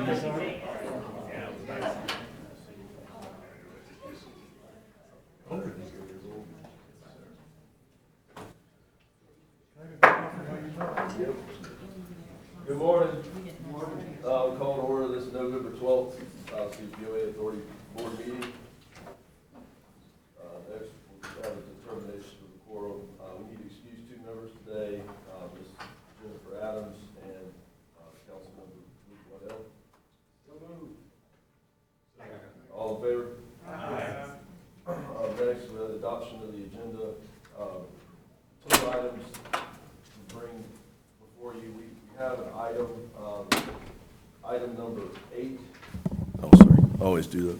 Good morning. We'll call to order this November 12th CFPUA Authority Board meeting. Next, we'll have a determination of the quorum. We need to excuse two members today, Ms. Jennifer Adams and Councilmember Luke Waddell. So moved. All in favor? Aye. Next, we have the adoption of the agenda. Two items to bring before you. We have an item number 8. Oh, sorry. I always do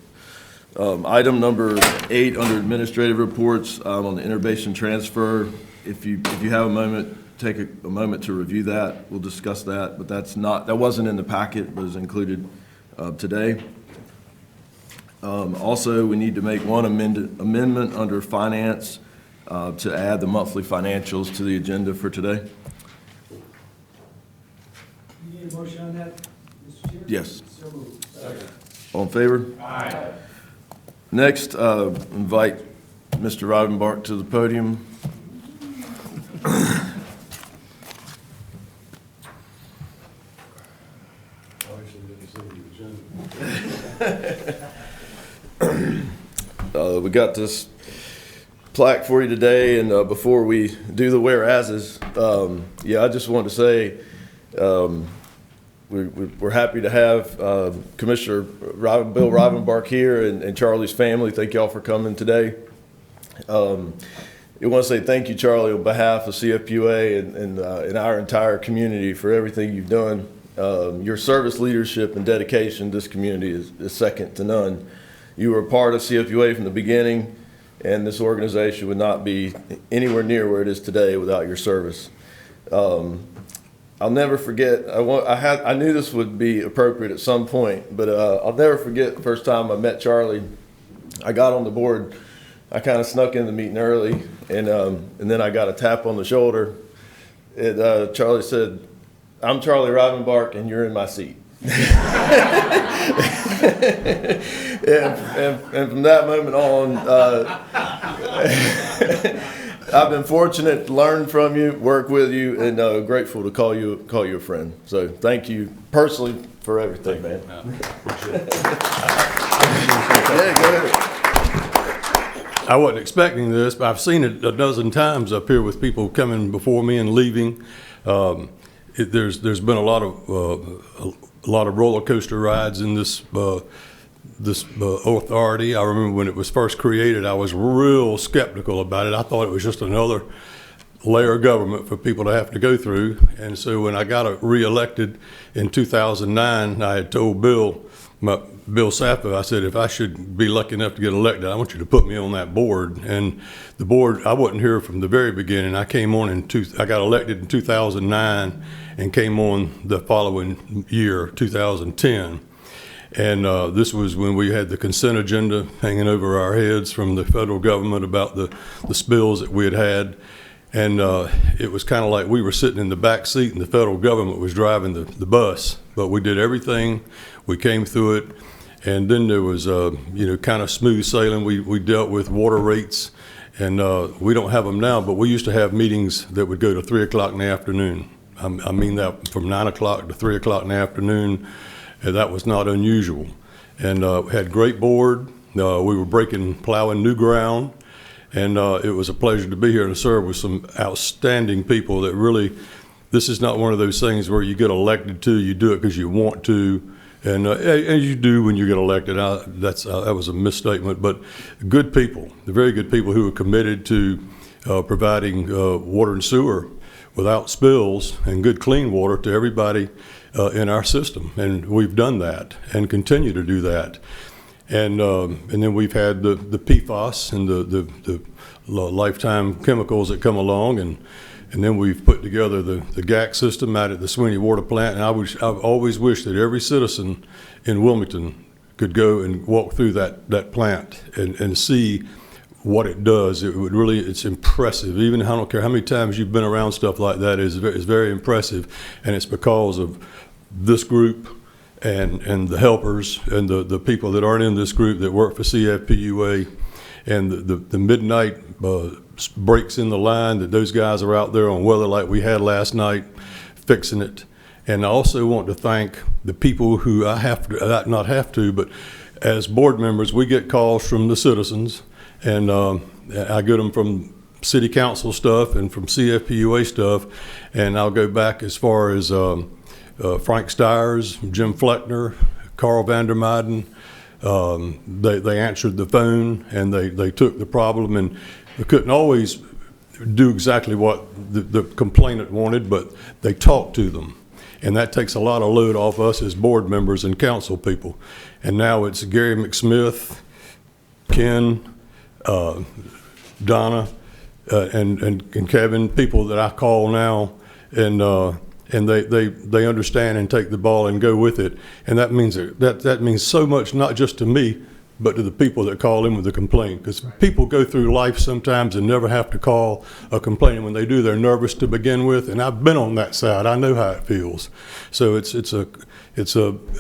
that. Item number 8 under administrative reports on the interbasin transfer. If you have a moment, take a moment to review that. We'll discuss that, but that wasn't in the packet, but is included today. Also, we need to make one amendment under finance to add the monthly financials to the agenda for today. You need a motion on that, Mr. Chair? Yes. So moved. Second. All in favor? Aye. Next, invite Mr. Rivenbark to the podium. We got this plaque for you today, and before we do the whereases, I just wanted to say we're happy to have Commissioner Bill Rivenbark here and Charlie's family. Thank y'all for coming today. I want to say thank you, Charlie, on behalf of CFPUA and our entire community for everything you've done. Your service leadership and dedication to this community is second to none. You were a part of CFPUA from the beginning, and this organization would not be anywhere near where it is today without your service. I'll never forget, I knew this would be appropriate at some point, but I'll never forget the first time I met Charlie. I got on the board, I kind of snuck in the meeting early, and then I got a tap on the shoulder. And Charlie said, "I'm Charlie Rivenbark, and you're in my seat." and from that moment on, I've been fortunate to learn from you, work with you, and grateful to call you a friend. So thank you personally for everything, man. Yeah, go ahead. I wasn't expecting this, but I've seen it a dozen times up here with people coming before me and leaving. There's been a lot of roller coaster rides in this authority. I remember when it was first created, I was real skeptical about it. I thought it was just another layer of government for people to have to go through. And so when I got reelected in 2009, I had told Bill Sappho, I said, if I should be lucky enough to get elected, I want you to put me on that board. And the board, I wasn't here from the very beginning. I came on I got elected in 2009 and came on the following year, 2010. And this was when we had the consent agenda hanging over our heads from the federal government about the spills that we had had. And it was kind of like we were sitting in the back seat and the federal government was driving the bus. But we did everything. We came through it. And then there was, kind of smooth sailing. We dealt with water rates. And we don't have them now, but we used to have meetings that would go to 3 o'clock in the afternoon. I mean that from 9 o'clock to 3 o'clock in the afternoon. And that was not unusual. And we had great board. We were plowing new ground. And it was a pleasure to be here and to serve with some outstanding people that really, this is not one of those things where you get elected to, you do it because you want to. And as you do when you get elected, that was a misstatement, but good people, the very good people who are committed to providing water and sewer without spills and good clean water to everybody in our system. And we've done that and continue to do that. And then we've had the PFAS and the lifetime chemicals that come along, and then we've put together the GAC system out at the Sweeney Water Plant. And I've always wished that every citizen in Wilmington could go and walk through that plant and see what it does. It's impressive. Even I don't care how many times you've been around stuff like that, it's very impressive. And it's because of this group and the helpers and the people that aren't in this group that work for CFPUA, and the midnight breaks in the line that those guys are out there on weather like we had last night fixing it. And I also want to thank the people who but as board members, we get calls from the citizens, and I get them from city council stuff and from CFPUA stuff, and I'll go back as far as Frank Stiers, Jim Fleckner, Carl Vandermeiden. They answered the phone, and they took the problem, and they couldn't always do exactly what the complainant wanted, but they talked to them. And that takes a lot of load off us as board members and council people. And now it's Gary McSmith, Ken, Donna, and Kevin, people that I call now, and they understand and take the ball and go with it. And that means so much, not just to me, but to the people that call in with a complaint. Because people go through life sometimes and never have to call a complaint. And when they do, they're nervous to begin with. And I've been on that side. I know how it feels. So it's a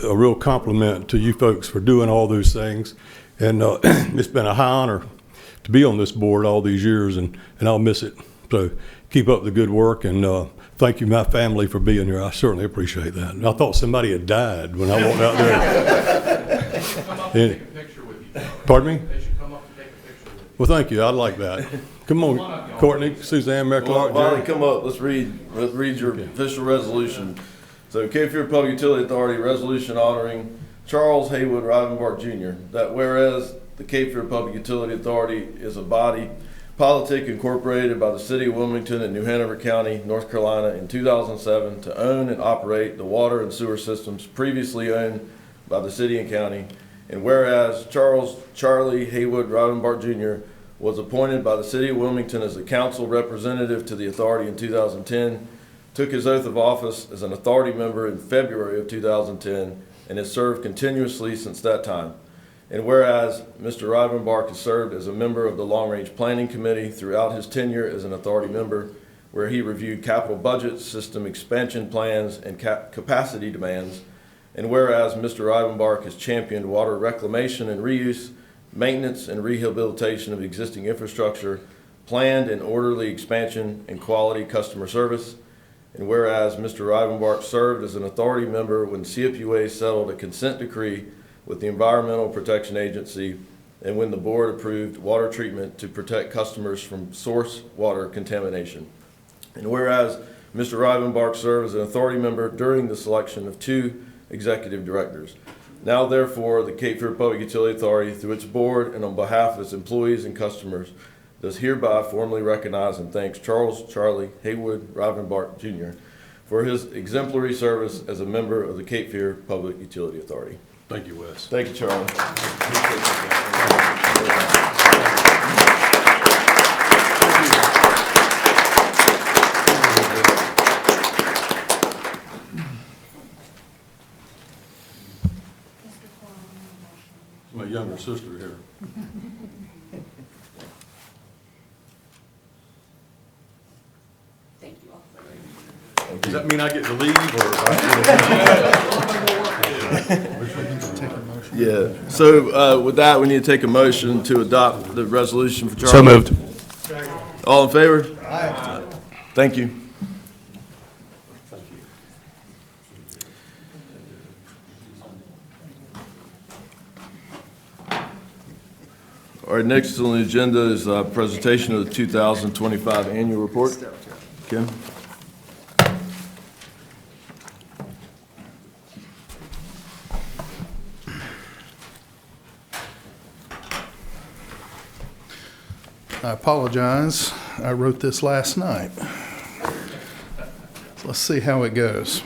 real compliment to you folks for doing all those things. And it's been a high honor to be on this board all these years, and I'll miss it. So keep up the good work, and thank you, my family, for being here. I certainly appreciate that. And I thought somebody had died when I walked out there. Come up and take a picture with you. Pardon me? They should come up and take a picture with you. Well, thank you. I'd like that. Come on, Courtney, Suzanne, Mayor Well, Clark, while Jerry. you come up, let's read your official resolution. So Cape Fear Public Utility Authority resolution honoring Charles Haywood Rivenbark Jr. That whereas the Cape Fear Public Utility Authority is a body politic incorporated by the city of Wilmington and New Hanover County, North Carolina in 2007 to own and operate the water and sewer systems previously owned by the city and county. And whereas Charlie Haywood Rivenbark Jr. was appointed by the city of Wilmington as a council representative to the authority in 2010, took his oath of office as an authority member in February of 2010, and has served continuously since that time. And whereas Mr. Rivenbark has served as a member of the Long Range Planning Committee throughout his tenure as an authority member, where he reviewed capital budgets, system expansion plans, and capacity demands. And whereas Mr. Rivenbark has championed water reclamation and reuse, maintenance and rehabilitation of existing infrastructure, planned and orderly expansion, and quality customer service. And whereas Mr. Rivenbark served as an authority member when CFPUA settled a consent decree with the Environmental Protection Agency, and when the board approved water treatment to protect customers from source water contamination. And whereas Mr. Rivenbark served as an authority member during the selection of 2 executive directors. Now therefore, the Cape Fear Public Utility Authority, through its board and on behalf of its employees and customers, does hereby formally recognize and thanks Charlie Haywood Rivenbark Jr. for his exemplary service as a member of the Cape Fear Public Utility Authority. Thank you, Wes. Thank you, Charlie. My younger sister here. Thank you all. Does that mean I get to leave, or? Yeah, so with that, we need to take a motion to adopt the resolution for Charlie. So moved. All in favor? Aye. Thank you. All right, next on the agenda is a presentation of the 2025 annual report. Kim? I apologize. I wrote this last night. Let's see how it goes.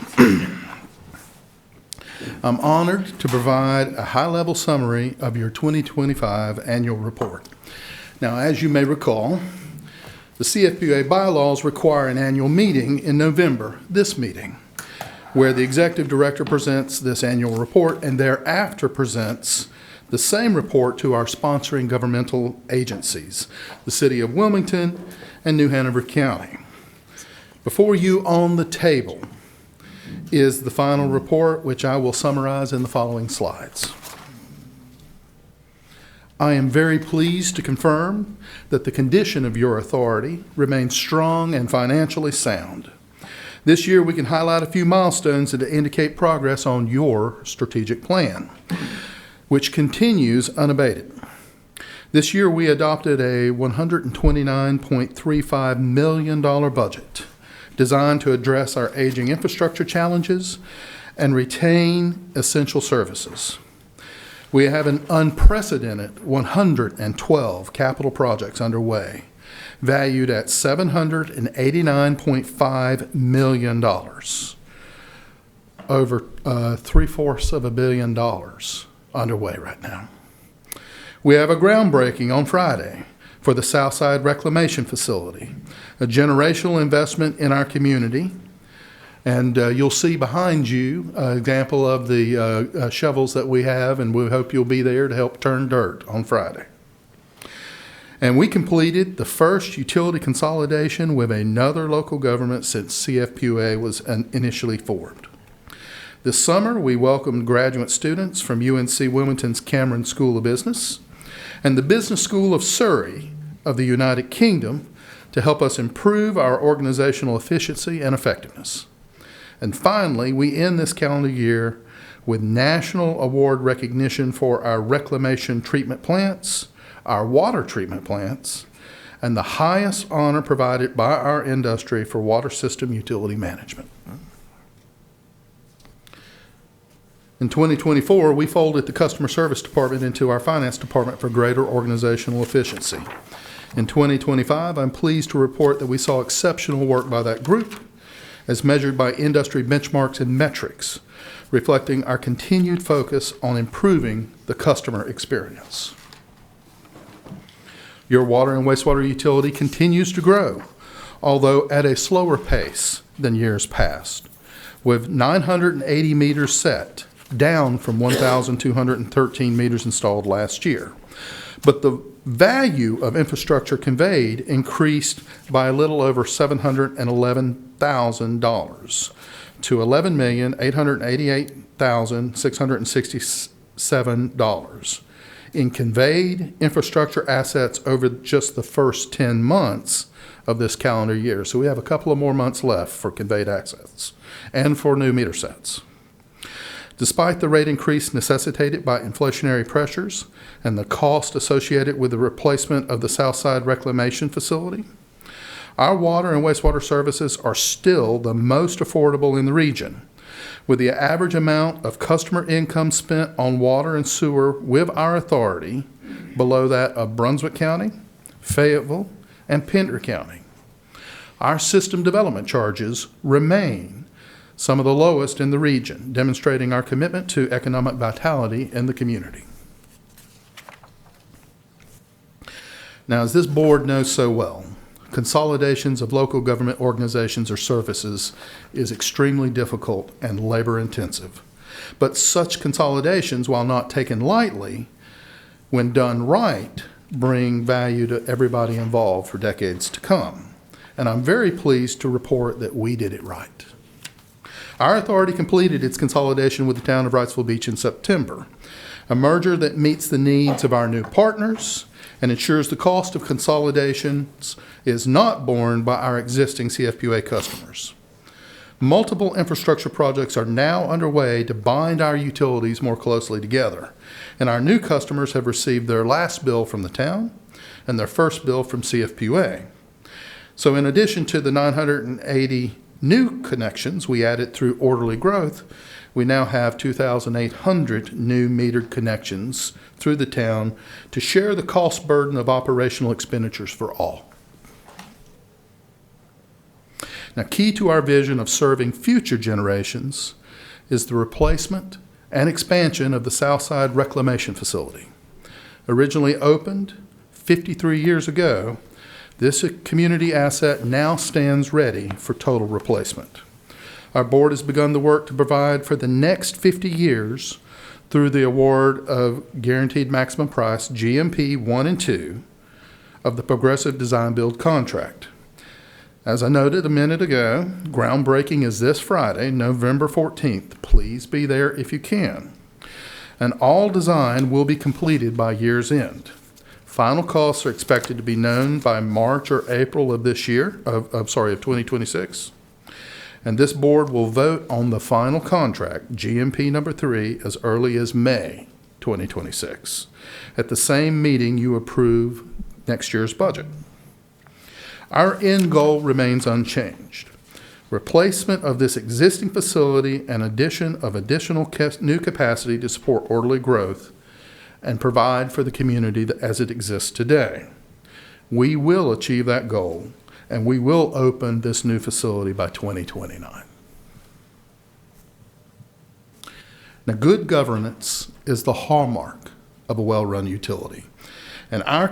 I'm honored to provide a high-level summary of your 2025 annual report. Now, as you may recall, the CFPUA bylaws require an annual meeting in November, this meeting, where the executive director presents this annual report and thereafter presents the same report to our sponsoring governmental agencies, the City of Wilmington and New Hanover County. Before you on the table is the final report, which I will summarize in the following slides. I am very pleased to confirm that the condition of your authority remains strong and financially sound. This year, we can highlight a few milestones that indicate progress on your strategic plan, which continues unabated. This year, we adopted a $129.35 million budget designed to address our aging infrastructure challenges and retain essential services. We have an unprecedented 112 capital projects underway, valued at $789.5 million, over $750 million underway right now. We have a groundbreaking on Friday for the Southside Reclamation Facility, a generational investment in our community. And you'll see behind you an example of the shovels that we have, and we hope you'll be there to help turn dirt on Friday. And we completed the first utility consolidation with another local government since CFPUA was initially formed. This summer, we welcomed graduate students from UNC Wilmington's Cameron School of Business and the Business School of Surrey of the United Kingdom to help us improve our organizational efficiency and effectiveness. And finally, we end this calendar year with national award recognition for our reclamation treatment plants, our water treatment plants, and the highest honor provided by our industry for water system utility management. In 2024, we folded the customer service department into our finance department for greater organizational efficiency. In 2025, I'm pleased to report that we saw exceptional work by that group, as measured by industry benchmarks and metrics, reflecting our continued focus on improving the customer experience. Your water and wastewater utility continues to grow, although at a slower pace than years past, with 980 meters set, down from 1,213 meters installed last year. But the value of infrastructure conveyed increased by a little over $711,000 to $11,888,667 in conveyed infrastructure assets over just the first 10 months of this calendar year. So we have a couple of more months left for conveyed assets and for new meter sets. Despite the rate increase necessitated by inflationary pressures and the cost associated with the replacement of the Southside Reclamation Facility, our water and wastewater services are still the most affordable in the region, with the average amount of customer income spent on water and sewer with our authority below that of Brunswick County, Fayetteville, and Pender County. Our system development charges remain some of the lowest in the region, demonstrating our commitment to economic vitality in the community. Now, as this board knows so well, consolidations of local government organizations or services is extremely difficult and labor-intensive. But such consolidations, while not taken lightly, when done right, bring value to everybody involved for decades to come. And I'm very pleased to report that we did it right. Our authority completed its consolidation with the town of Wrightsville Beach in September, a merger that meets the needs of our new partners and ensures the cost of consolidations is not borne by our existing CFPUA customers. Multiple infrastructure projects are now underway to bind our utilities more closely together, and our new customers have received their last bill from the town and their first bill from CFPUA. So in addition to the 980 new connections we added through orderly growth, we now have 2,800 new metered connections through the town to share the cost burden of operational expenditures for all. Now, key to our vision of serving future generations is the replacement and expansion of the Southside Reclamation Facility. Originally opened 53 years ago, this community asset now stands ready for total replacement. Our board has begun the work to provide for the next 50 years through the award of Guaranteed Maximum Price, GMP 1 and 2, of the Progressive Design Build contract. As I noted a minute ago, groundbreaking is this Friday, November 14th. Please be there if you can. And all design will be completed by year's end. Final costs are expected to be known by March or April of this year, of 2026. And this board will vote on the final contract, GMP number 3, as early as May 2026. At the same meeting, you approve next year's budget. Our end goal remains unchanged. Replacement of this existing facility and addition of additional new capacity to support orderly growth and provide for the community as it exists today. We will achieve that goal, and we will open this new facility by 2029. Now, good governance is the hallmark of a well-run utility, and our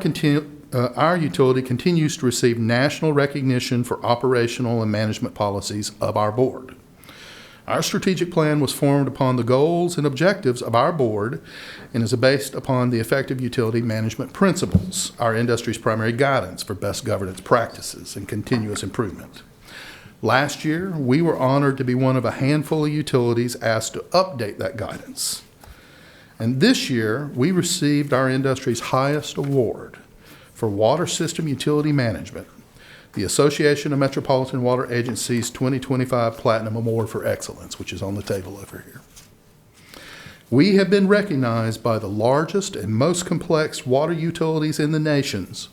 utility continues to receive national recognition for operational and management policies of our board. Our strategic plan was formed upon the goals and objectives of our board and is based upon the effective utility management principles, our industry's primary guidance for best governance practices and continuous improvement. Last year, we were honored to be one of a handful of utilities asked to update that guidance. And this year, we received our industry's highest award for water system utility management, the Association of Metropolitan Water Agencies 2025 Platinum Award for Excellence, which is on the table over here. We have been recognized by the largest and most complex water utilities in the nations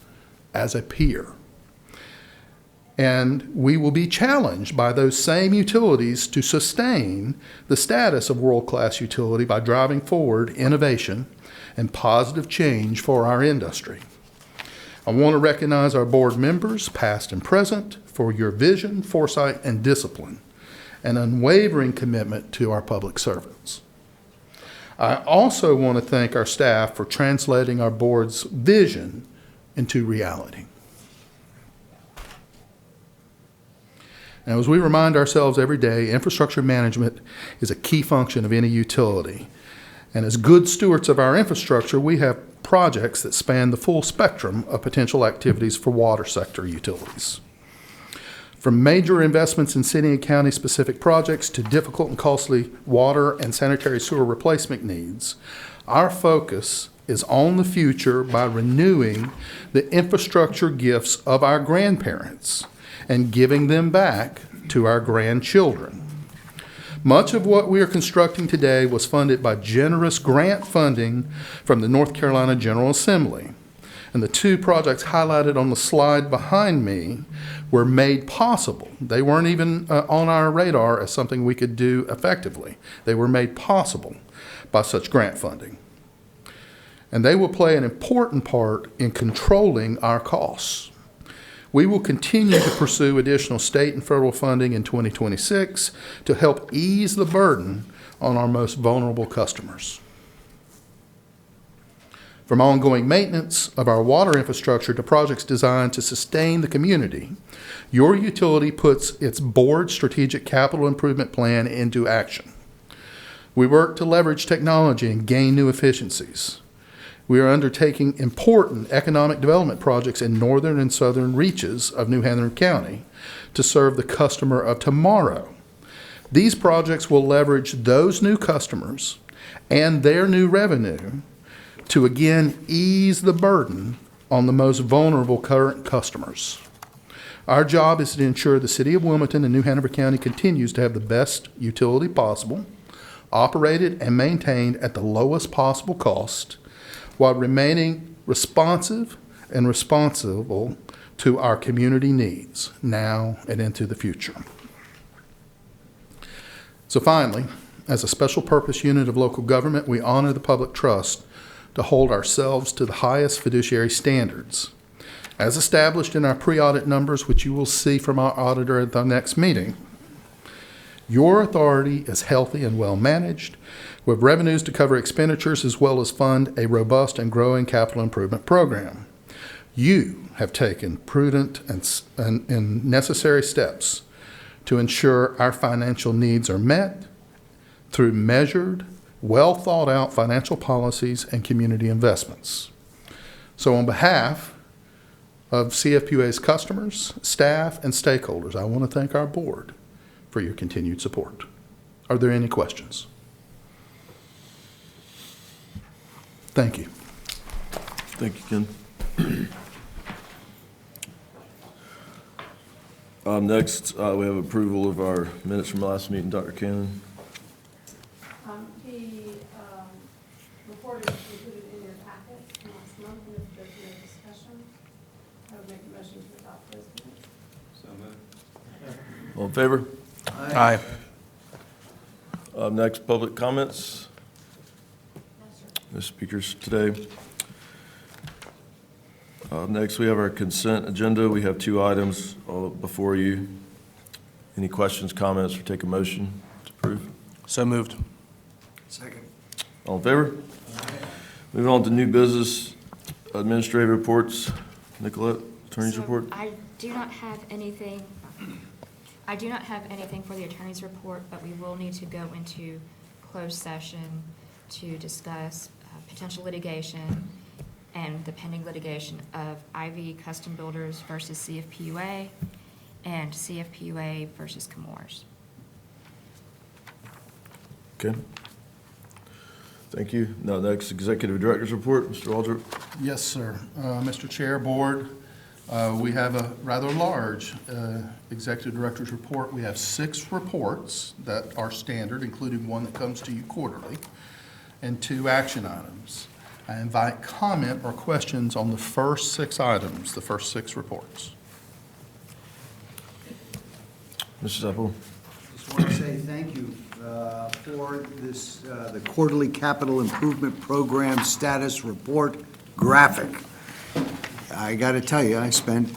as a peer. And we will be challenged by those same utilities to sustain the status of world-class utility by driving forward innovation and positive change for our industry. I want to recognize our board members, past and present, for your vision, foresight, and discipline, and unwavering commitment to our public servants. I also want to thank our staff for translating our board's vision into reality. Now, as we remind ourselves every day, infrastructure management is a key function of any utility. And as good stewards of our infrastructure, we have projects that span the full spectrum of potential activities for water sector utilities. From major investments in city and county specific projects to difficult and costly water and sanitary sewer replacement needs, our focus is on the future by renewing the infrastructure gifts of our grandparents and giving them back to our grandchildren. Much of what we are constructing today was funded by generous grant funding from the North Carolina General Assembly. And the two projects highlighted on the slide behind me were made possible. They weren't even on our radar as something we could do effectively. They were made possible by such grant funding. And they will play an important part in controlling our costs. We will continue to pursue additional state and federal funding in 2026 to help ease the burden on our most vulnerable customers. From ongoing maintenance of our water infrastructure to projects designed to sustain the community, your utility puts its board strategic capital improvement plan into action. We work to leverage technology and gain new efficiencies. We are undertaking important economic development projects in northern and southern reaches of New Hanover County to serve the customer of tomorrow. These projects will leverage those new customers and their new revenue to again ease the burden on the most vulnerable current customers. Our job is to ensure the City of Wilmington and New Hanover County continues to have the best utility possible, operated and maintained at the lowest possible cost, while remaining responsive and responsible to our community needs now and into the future. So finally, as a special purpose unit of local government, we honor the public trust to hold ourselves to the highest fiduciary standards. As established in our pre-audit numbers, which you will see from our auditor at the next meeting, your authority is healthy and well managed, with revenues to cover expenditures as well as fund a robust and growing capital improvement program. You have taken prudent and necessary steps to ensure our financial needs are met through measured, well thought out financial policies and community investments. So on behalf of CFPUA's customers, staff, and stakeholders. I want to thank our board for your continued support. Are there any questions? Thank you. Thank you, Ken. Next, we have approval of our minutes from last meeting. Dr. Cannon. The report is included in your packet from last month, and if there's no discussion, I would make a motion to adopt those minutes. All in favor? Aye. Next, public comments. No speakers today. Next, we have our consent agenda. We have 2 items before you. Any questions, comments, or take a motion to approve? So moved. Second. All in favor? Moving on to new business, administrative reports. Nicolette, attorney's So report. I do not have anything for the attorney's report, but we will need to go into closed session to discuss potential litigation and the pending litigation of IV Custom Builders versus CFPUA and CFPUA versus Comores. Okay. Thank you. Now, next, executive director's report, Mr. Aldrich. Yes, sir. Mr. Chair, Board, we have a rather large Executive Director's report. We have 6 reports that are standard, including one that comes to you quarterly, and 2 action items. I invite comment or questions on the first 6 items, the first 6 reports. Mr. Zappo. Just want to say thank you for this, the quarterly capital improvement program status report graphic. I got to tell you, I spent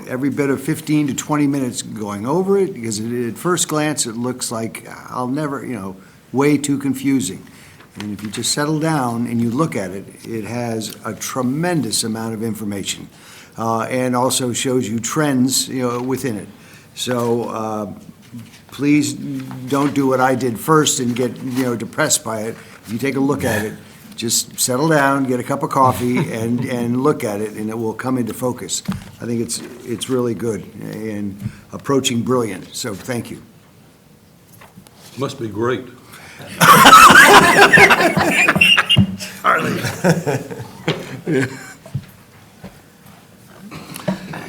every bit of 15 to 20 minutes going over it because at first glance, it looks like I'll never, way too confusing. And if you just settle down and you look at it, it has a tremendous amount of information and also shows you trends, within it. So please don't do what I did first and get, depressed by it. If you take a look at it, just settle down, get a cup of coffee, and look at it, and it will come into focus. I think it's really good and approaching brilliant, so thank you. Must be great.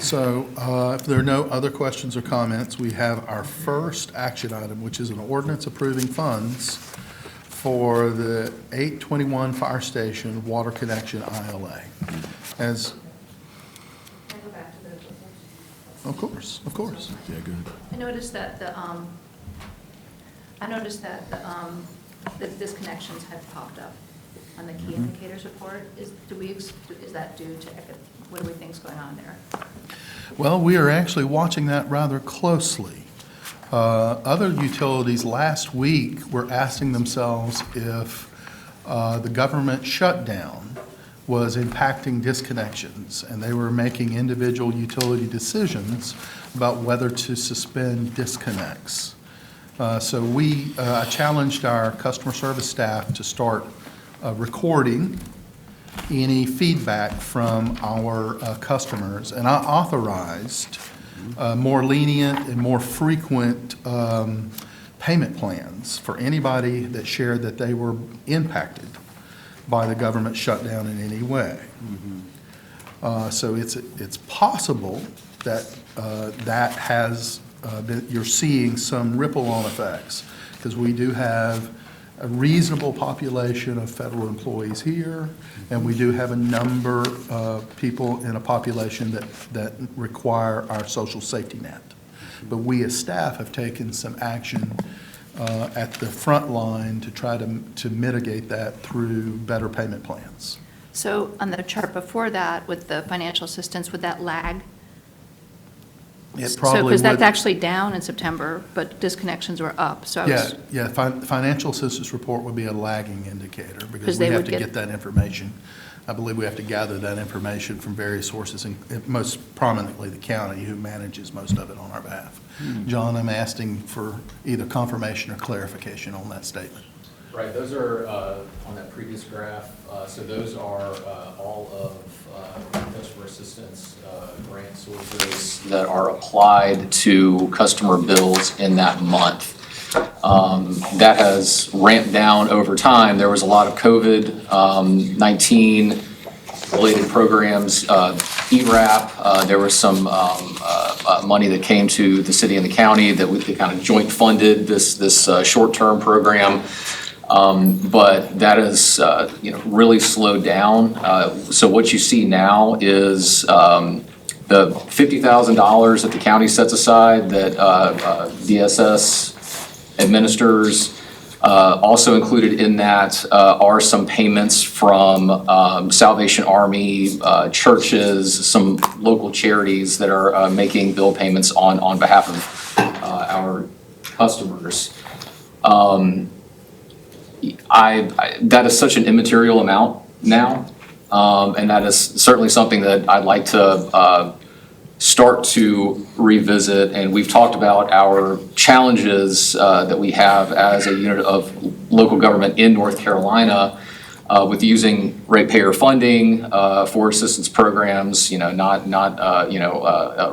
So if there are no other questions or comments, we have our first action item, which is an ordinance approving funds for the 821 Fire Station Water Connection ILA. As, Can I go back to the reports? of course. Yeah, go ahead. I noticed that the disconnections had popped up on the key indicators report. Is that due to, what do we think's going on there? Well, we are actually watching that rather closely. Other utilities last week were asking themselves if the government shutdown was impacting disconnections, and they were making individual utility decisions about whether to suspend disconnects. So we challenged our customer service staff to start recording any feedback from our customers, and I authorized more lenient and more frequent payment plans for anybody that shared that they were impacted by the government shutdown in any way. So it's possible that that has you're seeing some ripple-on effects, because we do have a reasonable population of federal employees here, and we do have a number of people in a population that require our social safety net. But we as staff have taken some action at the front line to try to mitigate that through better payment plans. So on the chart before that, with the financial assistance, would that lag? It So, probably because that's would- actually down in September, but disconnections were up, so I was. Financial assistance report would be a lagging indicator, because Because we they have would to get- get that information. I believe we have to gather that information from various sources, and most prominently the county, who manages most of it on our behalf. John, I'm asking for either confirmation or clarification on that statement. Right, those are on that previous graph. So those are all of customer assistance grant sources that are applied to customer bills in that month. That has ramped down over time. There was a lot of COVID-19 related programs, ERAP. There was some money that came to the city and the county that we kind of joint funded this short-term program. But that has really slowed down. So what you see now is the $50,000 that the county sets aside that DSS administers. Also included in that are some payments from Salvation Army, churches, some local charities that are making bill payments on behalf of our customers. That is such an immaterial amount now, and that is certainly something that I'd like to start to revisit. And we've talked about our challenges that we have as a unit of local government in North Carolina with using ratepayer funding for assistance programs. Not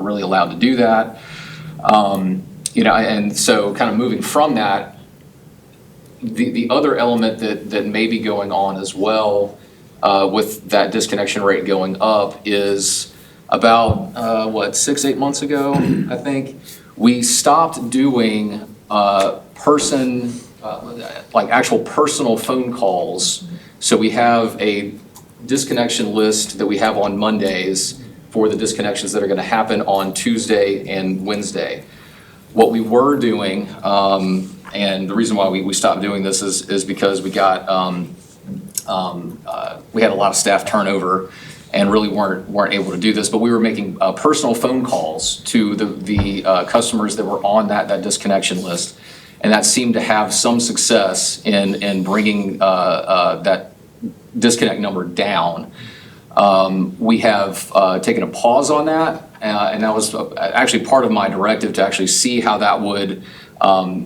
really allowed to do that. And so kind of moving from that. The other element that may be going on as well with that disconnection rate going up is about 6-8 months ago, I think, we stopped doing actual personal phone calls. So we have a disconnection list that we have on Mondays for the disconnections that are going to happen on Tuesday and Wednesday. What we were doing, and the reason why we stopped doing this is because we got we had a lot of staff turnover and really weren't able to do this. But we were making personal phone calls to the customers that were on that disconnection list, and that seemed to have some success in bringing that disconnect number down. We have taken a pause on that, and that was actually part of my directive to actually see how that would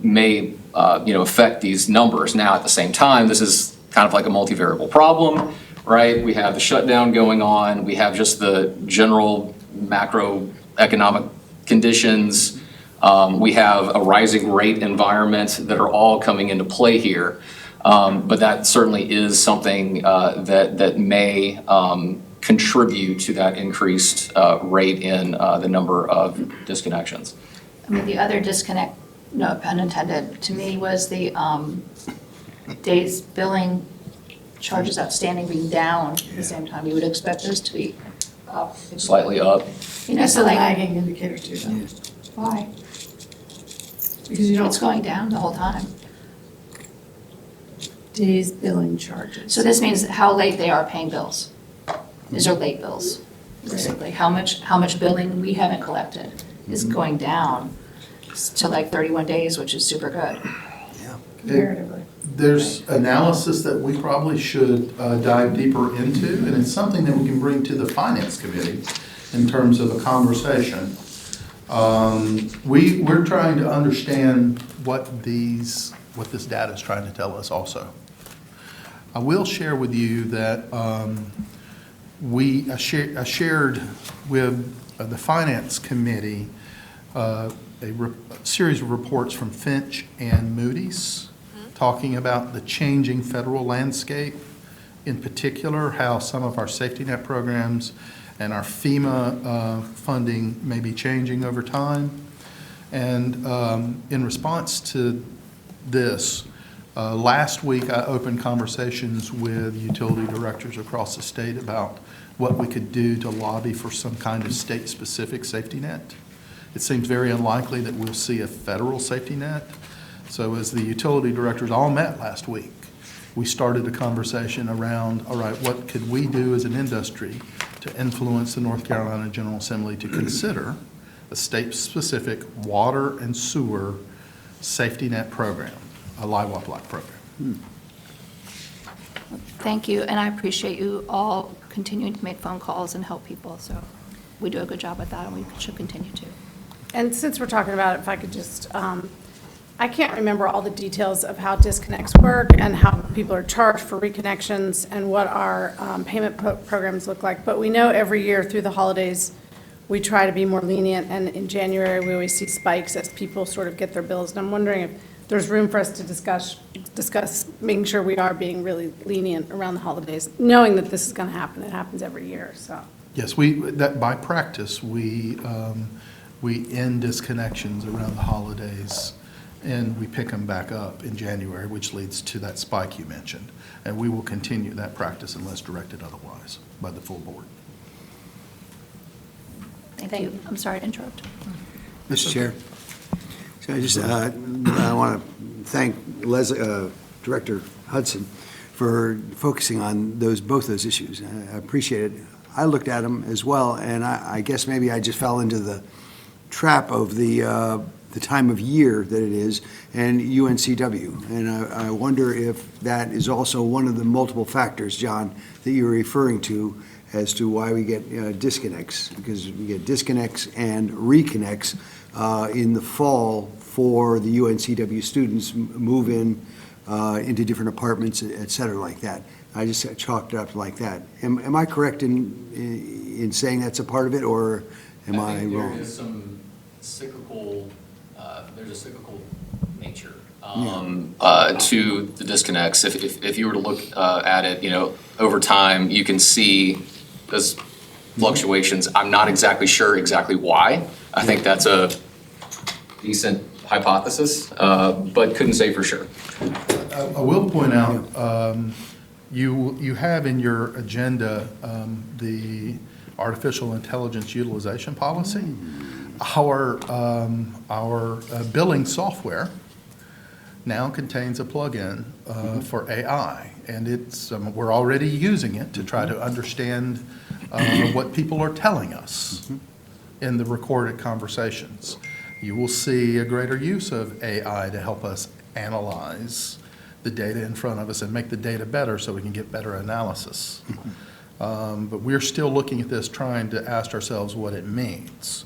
may affect these numbers. Now, at the same time, this is kind of like a multivariable problem, right? We have the shutdown going on. We have just the general macroeconomic conditions. We have a rising rate environment that are all coming into play here. But that certainly is something that may contribute to that increased rate in the number of disconnections. I mean, the other disconnect, no pun intended, to me was the days billing charges outstanding being down at the same time. You would expect those to be up. Slightly up. That's So a like, lagging indicator too, though. why? Because you It's don't, going down the whole time. days billing charges. So this means how late they are paying bills. These are late bills, basically. How much billing we haven't collected is going down to like 31 days, which is super good. Comparatively. There's analysis that we probably should dive deeper into, and it's something that we can bring to the Finance Committee in terms of a conversation. We're trying to understand what this data is trying to tell us also. I will share with you that I shared with the Finance Committee a series of reports from Finch and Moody's talking about the changing federal landscape, in particular how some of our safety net programs and our FEMA funding may be changing over time. And in response to this, last week I opened conversations with utility directors across the state about what we could do to lobby for some kind of state-specific safety net. It seems very unlikely that we'll see a federal safety net. So as the utility directors all met last week, we started a conversation around, all right, what could we do as an industry to influence the North Carolina General Assembly to consider a state-specific water and sewer safety net program, a LIWAP-like program. Thank you, and I appreciate you all continuing to make phone calls and help people. So we do a good job at that, and we should continue to. And since we're talking about it, if I could just, I can't remember all the details of how disconnects work and how people are charged for reconnections and what our payment programs look like. But we know every year through the holidays, we try to be more lenient, and in January, we always see spikes as people sort of get their bills. And I'm wondering if there's room for us to discuss making sure we are being really lenient around the holidays, knowing that this is going to happen. It happens every year, so. Yes, that by practice, we end disconnections around the holidays, and we pick them back up in January, which leads to that spike you mentioned. And we will continue that practice unless directed otherwise by the full board. Thank you. I'm sorry to interrupt. Mr. Chair. So I want to thank Director Hudson for focusing on both those issues. I appreciate it. I looked at them as well, and I guess maybe I just fell into the trap of the time of year that it is and UNCW. And I wonder if that is also one of the multiple factors, John, that you're referring to as to why we get disconnects, because we get disconnects and reconnects in the fall for the UNCW students move into different apartments, et cetera, like that. I just chalked it up like that. Am I correct in saying that's a part of it, or am I think wrong? there is some cyclical, there's a cyclical nature to the disconnects. If you were to look at it, over time, you can see those fluctuations. I'm not exactly sure exactly why. I think that's a decent hypothesis, but couldn't say for sure. I will point out, you have in your agenda the artificial intelligence utilization policy. Our billing software now contains a plugin for AI, and we're already using it to try to understand what people are telling us in the recorded conversations. You will see a greater use of AI to help us analyze the data in front of us and make the data better so we can get better analysis. But we're still looking at this, trying to ask ourselves what it means.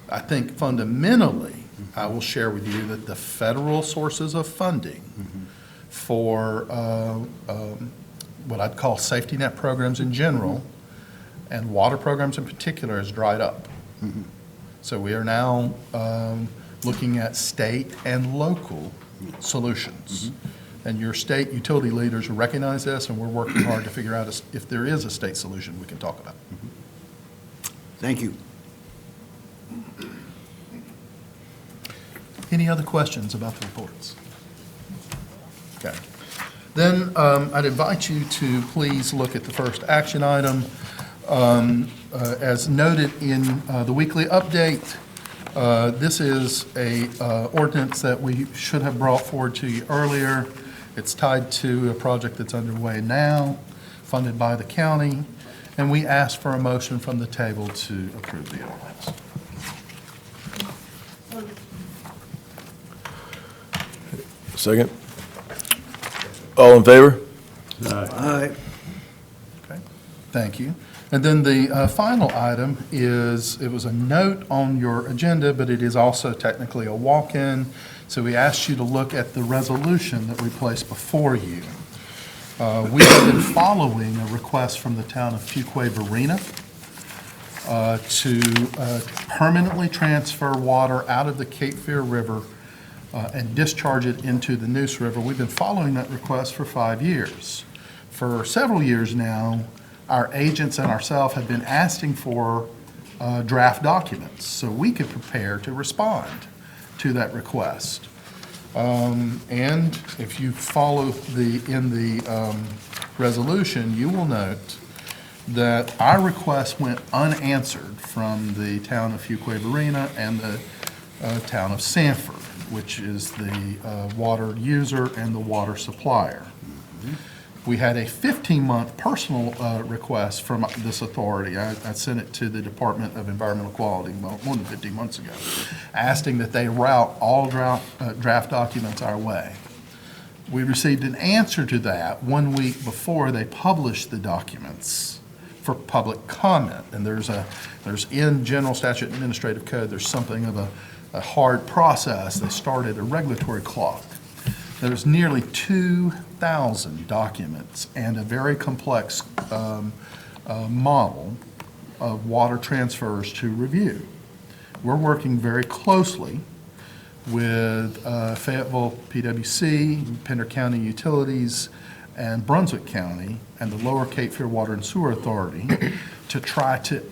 I think fundamentally, I will share with you that the federal sources of funding for what I'd call safety net programs in general and water programs in particular has dried up. So we are now looking at state and local solutions. And your state utility leaders recognize this, and we're working hard to figure out if there is a state solution we can talk about. Thank you. Any other questions about the reports? Okay. Then I'd invite you to please look at the first action item. As noted in the weekly update, this is a ordinance that we should have brought forward to you earlier. It's tied to a project that's underway now, funded by the county, and we ask for a motion from the table to approve the ordinance. Second. All in favor? Aye. Okay, thank you. And then the final item is, it was a note on your agenda, but it is also technically a walk-in. So we asked you to look at the resolution that we placed before you. We have been following a request from the town of Fuquay-Varina to permanently transfer water out of the Cape Fear River and discharge it into the Neuse River. We've been following that request for 5 years. For several years now, our agents and ourselves have been asking for draft documents so we could prepare to respond to that request. And if you follow in the resolution, you will note that our request went unanswered from the town of Fuquay-Varina and the town of Sanford, which is the water user and the water supplier. We had a 15-month personal request from this authority. I sent it to the Department of Environmental Quality more than 15 months ago, asking that they route all draft documents our way. We received an answer to that 1 week before they published the documents for public comment. And there's in General Statute Administrative Code, there's something of a hard process. They started a regulatory clock. There's nearly 2,000 documents and a very complex model of water transfers to review. We're working very closely with Fayetteville PWC, Pender County Utilities, and Brunswick County, and the Lower Cape Fear Water and Sewer Authority to try to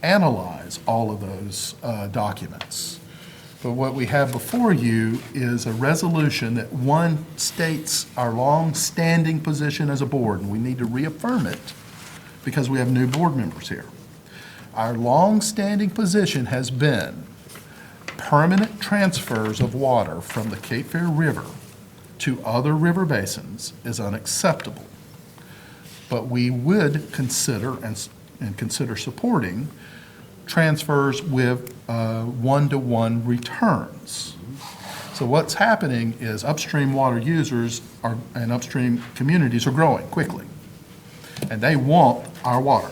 analyze all of those documents. But what we have before you is a resolution that, one, states our long-standing position as a board, and we need to reaffirm it because we have new board members here. Our long-standing position has been permanent transfers of water from the Cape Fear River to other river basins is unacceptable. But we would consider and consider supporting transfers with one-to-one returns. So what's happening is upstream water users and upstream communities are growing quickly, and they want our water.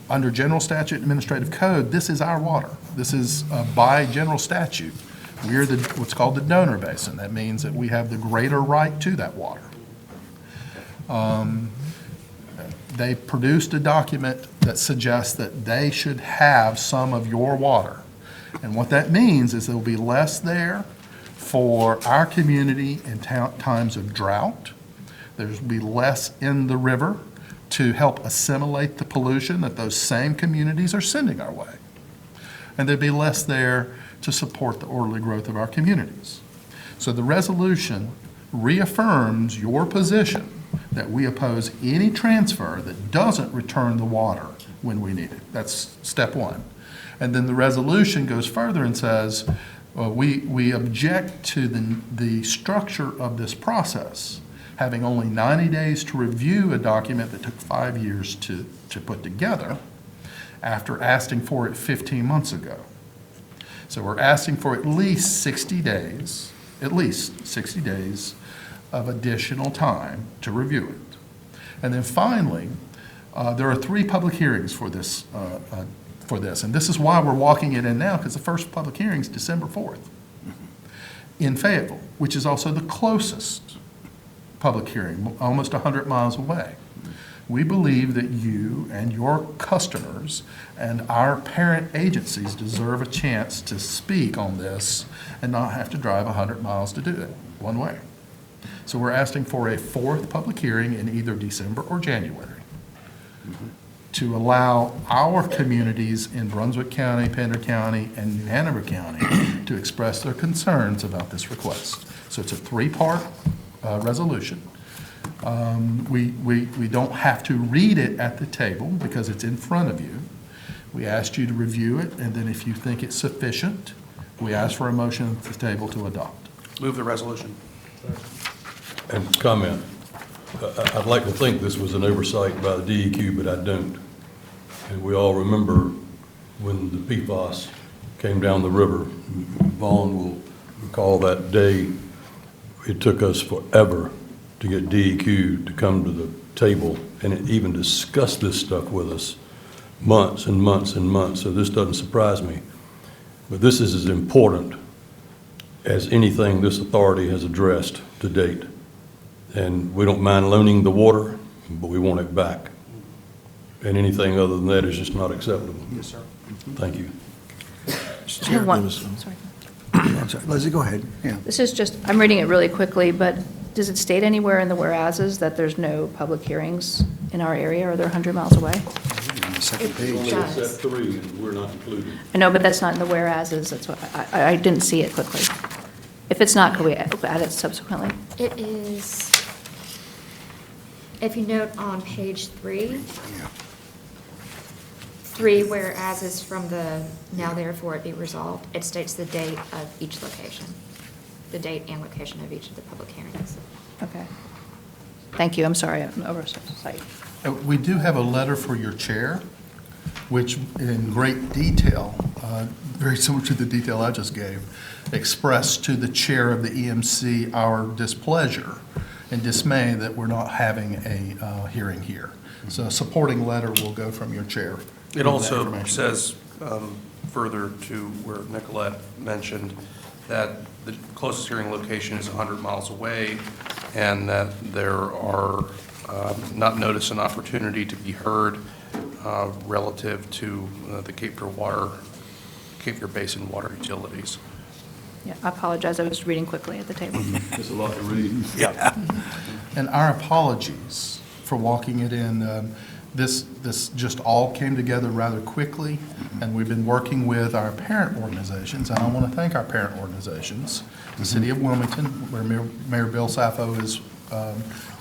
Under General Statute and Administrative Code, this is our water. This is by general statute. We're what's called the donor basin. That means that we have the greater right to that water. They produced a document that suggests that they should have some of your water. And what that means is there will be less there for our community in times of drought. There will be less in the river to help assimilate the pollution that those same communities are sending our way. And there'd be less there to support the orderly growth of our communities. So the resolution reaffirms your position that we oppose any transfer that doesn't return the water when we need it. That's step one. And then the resolution goes further and says, we object to the structure of this process, having only 90 days to review a document that took 5 years to put together after asking for it 15 months ago. So we're asking for at least 60 days of additional time to review it. And then finally, there are 3 public hearings for this, and this is why we're walking it in now, because the first public hearing is December 4th in Fayetteville, which is also the closest public hearing, almost 100 miles away. We believe that you and your customers and our parent agencies deserve a chance to speak on this and not have to drive 100 miles to do it one way. So we're asking for a 4th public hearing in either December or January to allow our communities in Brunswick County, Pender County, and New Hanover County to express their concerns about this request. So it's a 3-part resolution. We don't have to read it at the table because it's in front of you. We asked you to review it, and then if you think it's sufficient, we ask for a motion at the table to adopt. Move the resolution. And comment. I'd like to think this was an oversight by the DEQ, but I don't. And we all remember when the PFAS came down the river. Vaughn will recall that day. It took us forever to get DEQ to come to the table and even discuss this stuff with us, months and months and months. So this doesn't surprise me. But this is as important as anything this authority has addressed to date. And we don't mind loaning the water, but we want it back. And anything other than that is just not acceptable. Yes, sir. Thank you. I have one, sorry. I'm sorry, Leslie, go ahead. Yeah. This is just, I'm reading it really quickly, but does it state anywhere in the whereases that there's no public hearings in our area, or they're 100 miles away? On the second It page. does. Step 3, and we're not included. I know, but that's not in the whereases, that's what, I didn't see it quickly. If it's not, could we add it subsequently? It is, if you note on page 3, Yeah. 3, whereas is from the now therefore it be resolved, it states the date of each location, the date and location of each of the public hearings. Okay. Thank you, I'm sorry, I'm oversight. We do have a letter for your chair, which in great detail, very similar to the detail I just gave, expressed to the chair of the EMC our displeasure and dismay that we're not having a hearing here. So a supporting letter will go from your chair. It also says, further to where Nicolette mentioned that the closest hearing location is 100 miles away, and that there are not notice an opportunity to be heard relative to the Cape Fear Basin water utilities. Yeah, I apologize, I was reading quickly at the table. It's a lot to read. Yeah. And our apologies for walking it in. This just all came together rather quickly, and we've been working with our parent organizations, and I want to thank our parent organizations, the City of Wilmington, where Mayor Bill Sappho is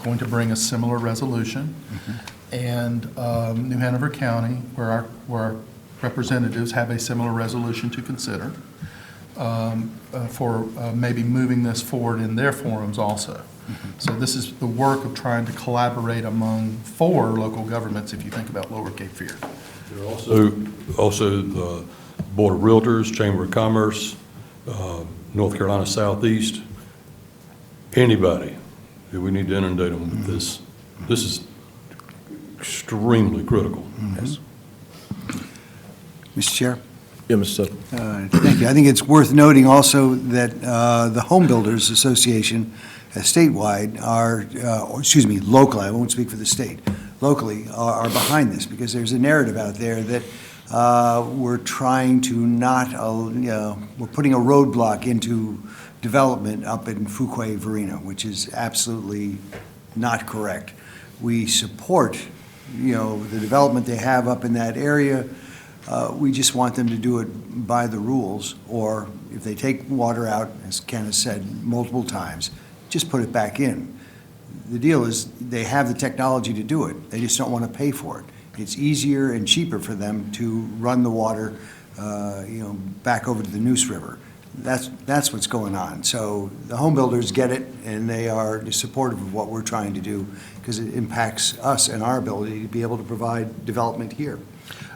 going to bring a similar resolution, and New Hanover County, where our representatives have a similar resolution to consider, for maybe moving this forward in their forums also. So this is the work of trying to collaborate among 4 local governments, if you think about Lower Cape Fear. There are also the Board of Realtors, Chamber of Commerce, North Carolina Southeast, anybody. We need to inundate them with this. This is extremely critical. Yes. Mr. Chair? Yeah, Mr. Sutton. Thank you. I think it's worth noting also that the Home Builders Association statewide locally, I won't speak for the state, locally are behind this, because there's a narrative out there that we're trying to we're putting a roadblock into development up in Fuquay Varina, which is absolutely not correct. We support, the development they have up in that area. We just want them to do it by the rules, or if they take water out, as Ken has said multiple times, just put it back in. The deal is they have the technology to do it. They just don't want to pay for it. It's easier and cheaper for them to run the water, back over to the Neuse River. That's what's going on. So the home builders get it, and they are supportive of what we're trying to do, because it impacts us and our ability to be able to provide development here.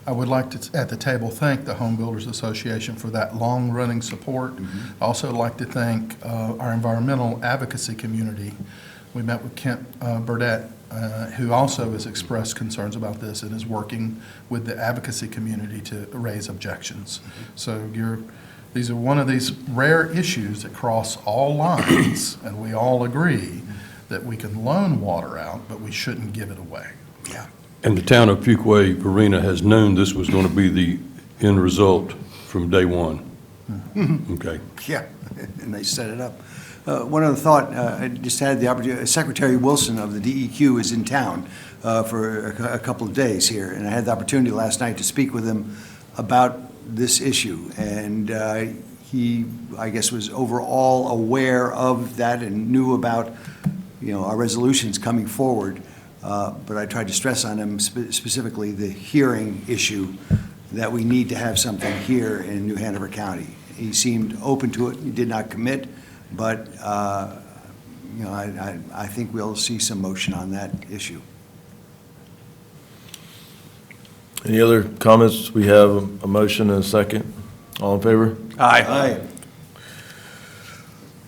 I would like to, at the table, thank the Home Builders Association for that long-running support. I also like to thank our environmental advocacy community. We met with Kent Burdette, who also has expressed concerns about this and is working with the advocacy community to raise objections. So these are one of these rare issues that cross all lines, and we all agree that we can loan water out, but we shouldn't give it away. Yeah. And the town of Fuquay Varina has known this was going to be the end result from day one. Okay. Yeah, and they set it up. One other thought, I just had the opportunity, Secretary Wilson of the DEQ is in town for a couple of days here, and I had the opportunity last night to speak with him about this issue, and he, I guess, was overall aware of that and knew about, our resolutions coming forward. But I tried to stress on him specifically the hearing issue, that we need to have something here in New Hanover County. He seemed open to it. He did not commit, but I think we'll see some motion on that issue. Any other comments? We have a motion and a second. All in favor? Aye.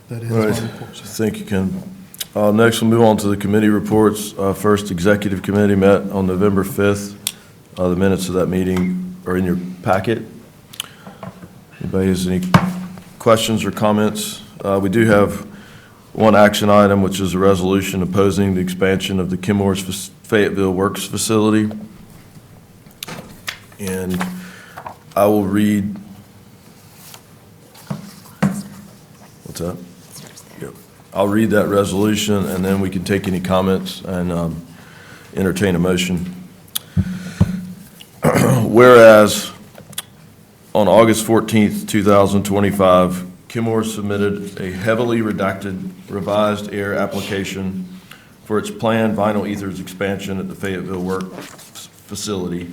That is All my right. report, sir. Thank you, Ken. Next, we'll move on to the committee reports. First, Executive Committee met on November 5th. The minutes of that meeting are in your packet. Anybody has any questions or comments? We do have one action item, which is a resolution opposing the expansion of the Kenmore's Fayetteville Works facility. And I will read. What's that? Yep. I'll read that resolution, and then we can take any comments and entertain a motion. Whereas on August 14th, 2025, Kenmore submitted a heavily redacted revised air application for its planned vinyl ethers expansion at the Fayetteville Works facility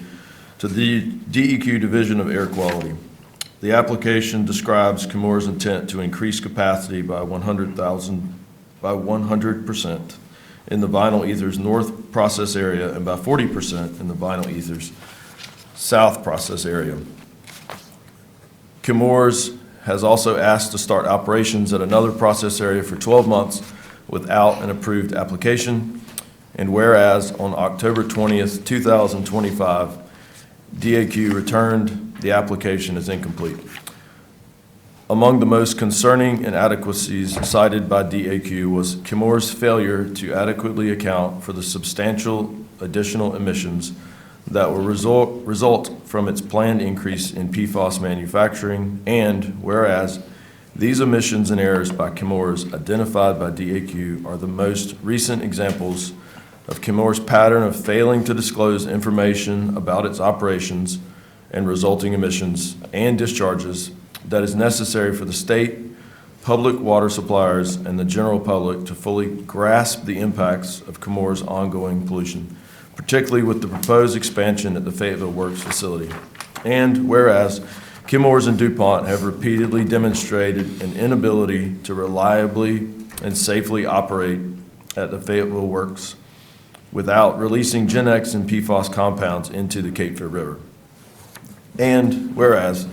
to the DEQ Division of Air Quality. The application describes Kenmore's intent to increase capacity by 100% in the vinyl ethers north process area and by 40% in the vinyl ethers south process area. Kenmore's has also asked to start operations at another process area for 12 months without an approved application. And whereas on October 20th, 2025, DAQ returned the application is incomplete. Among the most concerning inadequacies cited by DAQ was Chemours' failure to adequately account for the substantial additional emissions that will result from its planned increase in PFAS manufacturing, and whereas these emissions and errors by Chemours identified by DAQ are the most recent examples of Chemours' pattern of failing to disclose information about its operations and resulting emissions and discharges that is necessary for the state, public water suppliers, and the general public to fully grasp the impacts of Chemours' ongoing pollution, particularly with the proposed expansion at the Fayetteville Works facility. And whereas Chemours and DuPont have repeatedly demonstrated an inability to reliably and safely operate at the Fayetteville Works without releasing Gen X and PFAS compounds into the Cape Fear River. And whereas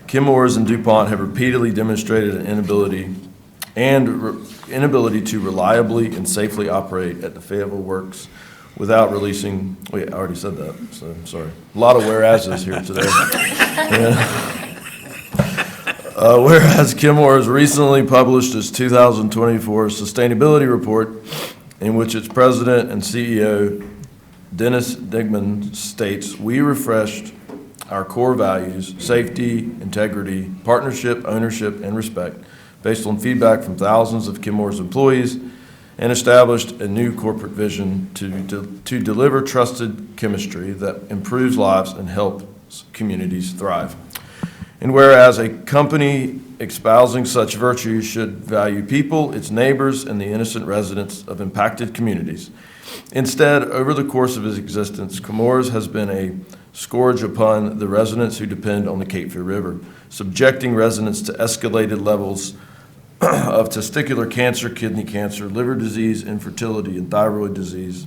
Chemours and DuPont have repeatedly demonstrated an inability to reliably and safely operate at the Fayetteville Works without releasing, wait, I already said that, so I'm sorry. A lot of whereases here today. Whereas Chemours recently published its 2024 sustainability report, in which its president and CEO, Dennis Digman, states, "We refreshed our core values, safety, integrity, partnership, ownership, and respect, based on feedback from thousands of Chemours employees, and established a new corporate vision to deliver trusted chemistry that improves lives and helps communities thrive. And whereas a company espousing such virtues should value people, its neighbors, and the innocent residents of impacted communities. Instead, over the course of its existence, Chemours has been a scourge upon the residents who depend on the Cape Fear River, subjecting residents to escalated levels of testicular cancer, kidney cancer, liver disease, infertility, and thyroid disease.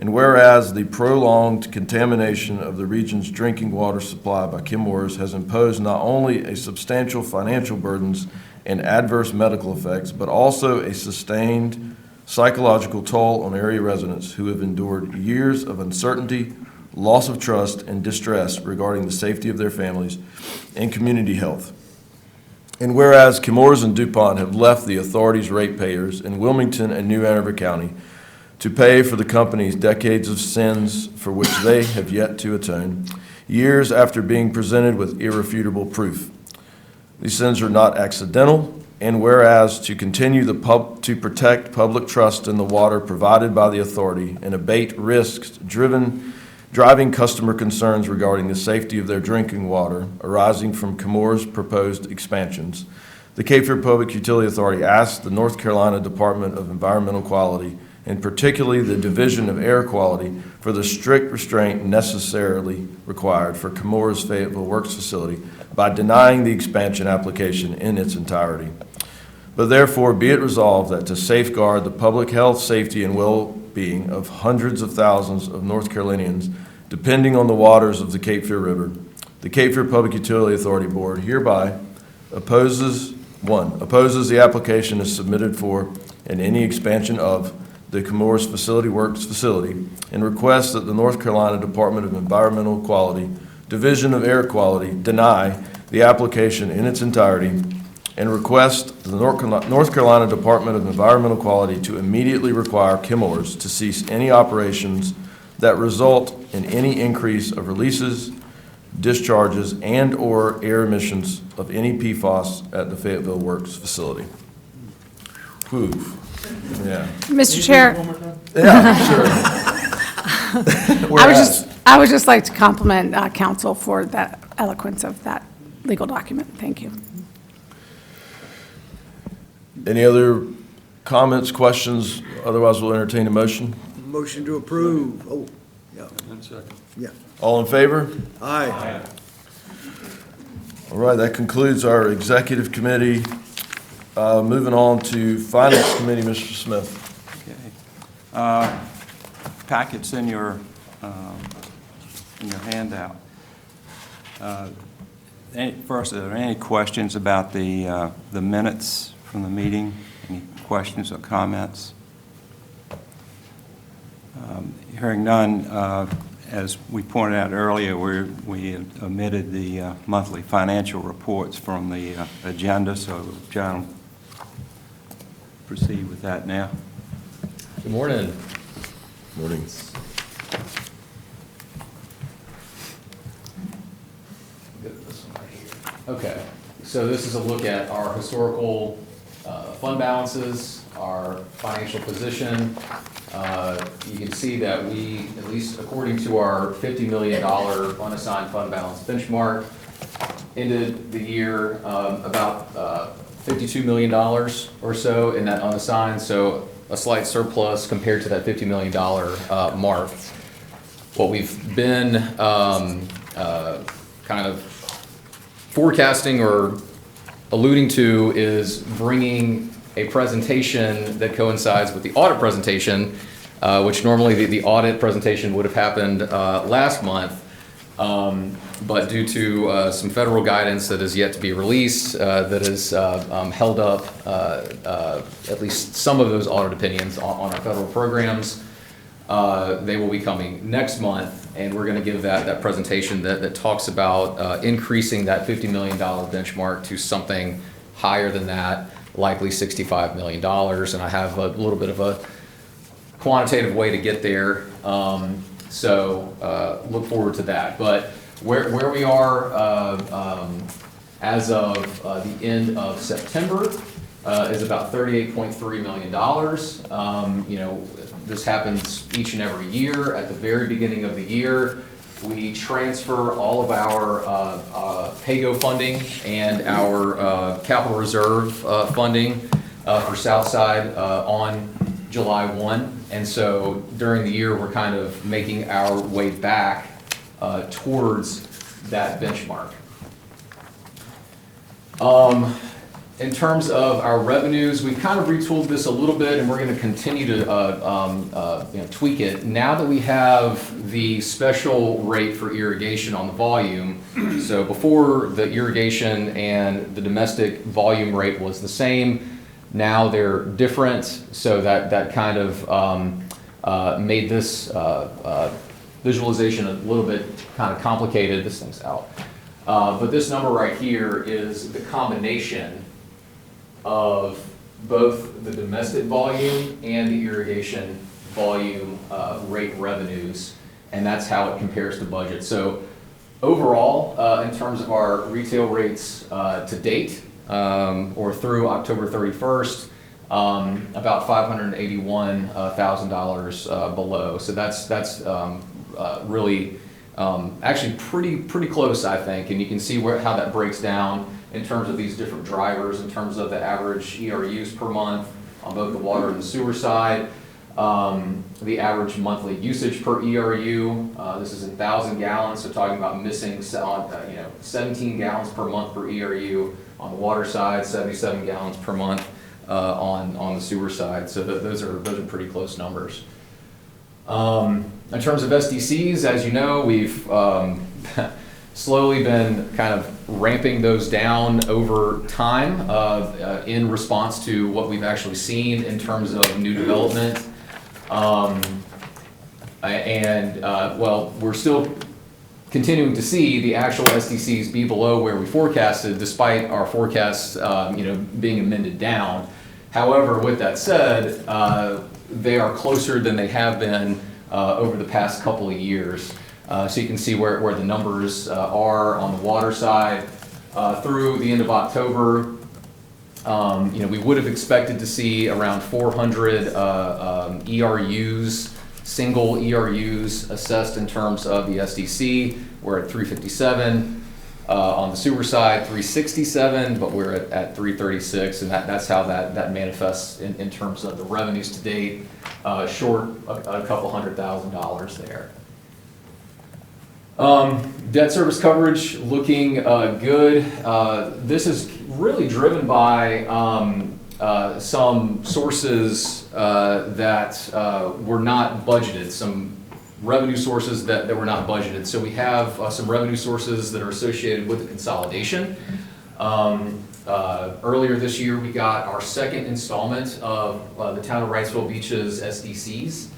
And whereas the prolonged contamination of the region's drinking water supply by Chemours has imposed not only a substantial financial burdens and adverse medical effects, but also a sustained psychological toll on area residents who have endured years of uncertainty, loss of trust, and distress regarding the safety of their families and community health. And whereas Chemours and DuPont have left the authorities' ratepayers in Wilmington and New Hanover County to pay for the company's decades of sins for which they have yet to atone, years after being presented with irrefutable proof. These sins are not accidental, and whereas to continue to protect public trust in the water provided by the authority and abate risks driving customer concerns regarding the safety of their drinking water arising from Chemours' proposed expansions, the Cape Fear Public Utility Authority asked the North Carolina Department of Environmental Quality, and particularly the Division of Air Quality, for the strict restraint necessarily required for Chemours' Fayetteville Works facility by denying the expansion application in its entirety. But therefore, be it resolved that to safeguard the public health, safety, and well-being of hundreds of thousands of North Carolinians depending on the waters of the Cape Fear River, the Cape Fear Public Utility Authority Board hereby opposes the application as submitted for and any expansion of the Chemours Facility Works facility, and requests that the North Carolina Department of Environmental Quality, Division of Air Quality, deny the application in its entirety, and request the North Carolina Department of Environmental Quality to immediately require Chemours to cease any operations that result in any increase of releases, discharges, and/or air emissions of any PFAS at the Fayetteville Works facility. Whew. Yeah. Mr. Chair, Yeah, sure. I would just like to compliment council for that eloquence of that legal document. Thank you. Any other comments, questions? Otherwise, we'll entertain a motion. Motion to approve. Oh, yeah, yeah. All in favor? Aye. All right, that concludes our executive committee. Moving on to Finance Committee, Mr. Smith. Okay. Packets in your handout. First, are there any questions about the minutes from the meeting? Any questions or comments? Hearing none, as we pointed out earlier, we omitted the monthly financial reports from the agenda, so John, proceed with that now. Good morning. Morning. Get this one right here. Okay, so this is a look at our historical fund balances, our financial position. You can see that we, at least according to our $50 million unassigned fund balance benchmark, ended the year about $52 million or so in that unassigned, so a slight surplus compared to that $50 million mark. What we've been kind of forecasting or alluding to is bringing a presentation that coincides with the audit presentation, which normally the audit presentation would have happened last month, but due to some federal guidance that is yet to be released, that has held up at least some of those audit opinions on our federal programs. They will be coming next month, and we're going to give that presentation that talks about increasing that $50 million benchmark to something higher than that, likely $65 million. And I have a little bit of a quantitative way to get there. So look forward to that. But where we are as of the end of September is about $38.3 million. You know, this happens each and every year. At the very beginning of the year, we transfer all of our PAYGO funding and our capital reserve funding for Southside on July 1. And so during the year, we're kind of making our way back towards that benchmark. In terms of our revenues, we've kind of retooled this a little bit, and we're going to continue to you know, tweak it. Now that we have the special rate for irrigation on the volume, so before the irrigation and the domestic volume rate was the same, now they're different, so that kind of made this visualization a little bit kind of complicated. This thing's out. But this number right here is the combination of both the domestic volume and the irrigation volume rate revenues, and that's how it compares to budget. So overall, in terms of our retail rates to date, or through October 31st, about $581,000 below. So that's really actually pretty close, I think, and you can see how that breaks down in terms of these different drivers, in terms of the average ERUs per month on both the water and the sewer side, the average monthly usage per ERU. This is in 1,000 gallons, so talking about missing 17 gallons per month per ERU on the water side, 77 gallons per month on the sewer side. So those are pretty close numbers. In terms of SDCs, as you know, we've slowly been kind of ramping those down over time in response to what we've actually seen in terms of new development. Well, we're still continuing to see the actual SDCs be below where we forecasted, despite our forecasts being amended down. However, with that said, they are closer than they have been over the past couple of years. So you can see where the numbers are on the water side. Through the end of October, we would have expected to see around 400 ERUs, single ERUs assessed in terms of the SDC. We're at 357. On the sewer side, 367, but we're at 336, and that's how that manifests in terms of the revenues to date, short a couple $100,000 there. Debt service coverage looking good. This is really driven by some sources that were not budgeted, some revenue sources that were not budgeted. So we have some revenue sources that are associated with the consolidation. Earlier this year, we got our second installment of the Town of Wrightsville Beach's SDCs.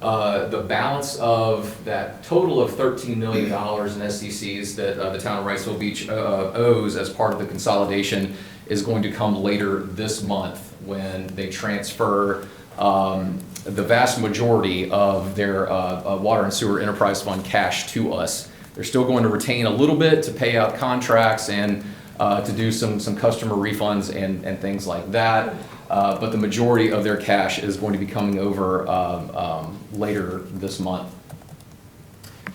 the balance of that total of $13 million in SDCs that the town of Wrightsville Beach owes as part of the consolidation is going to come later this month when they transfer the vast majority of their water and sewer enterprise fund cash to us. They're still going to retain a little bit to pay out contracts and to do some customer refunds and things like that. But the majority of their cash is going to be coming over later this month.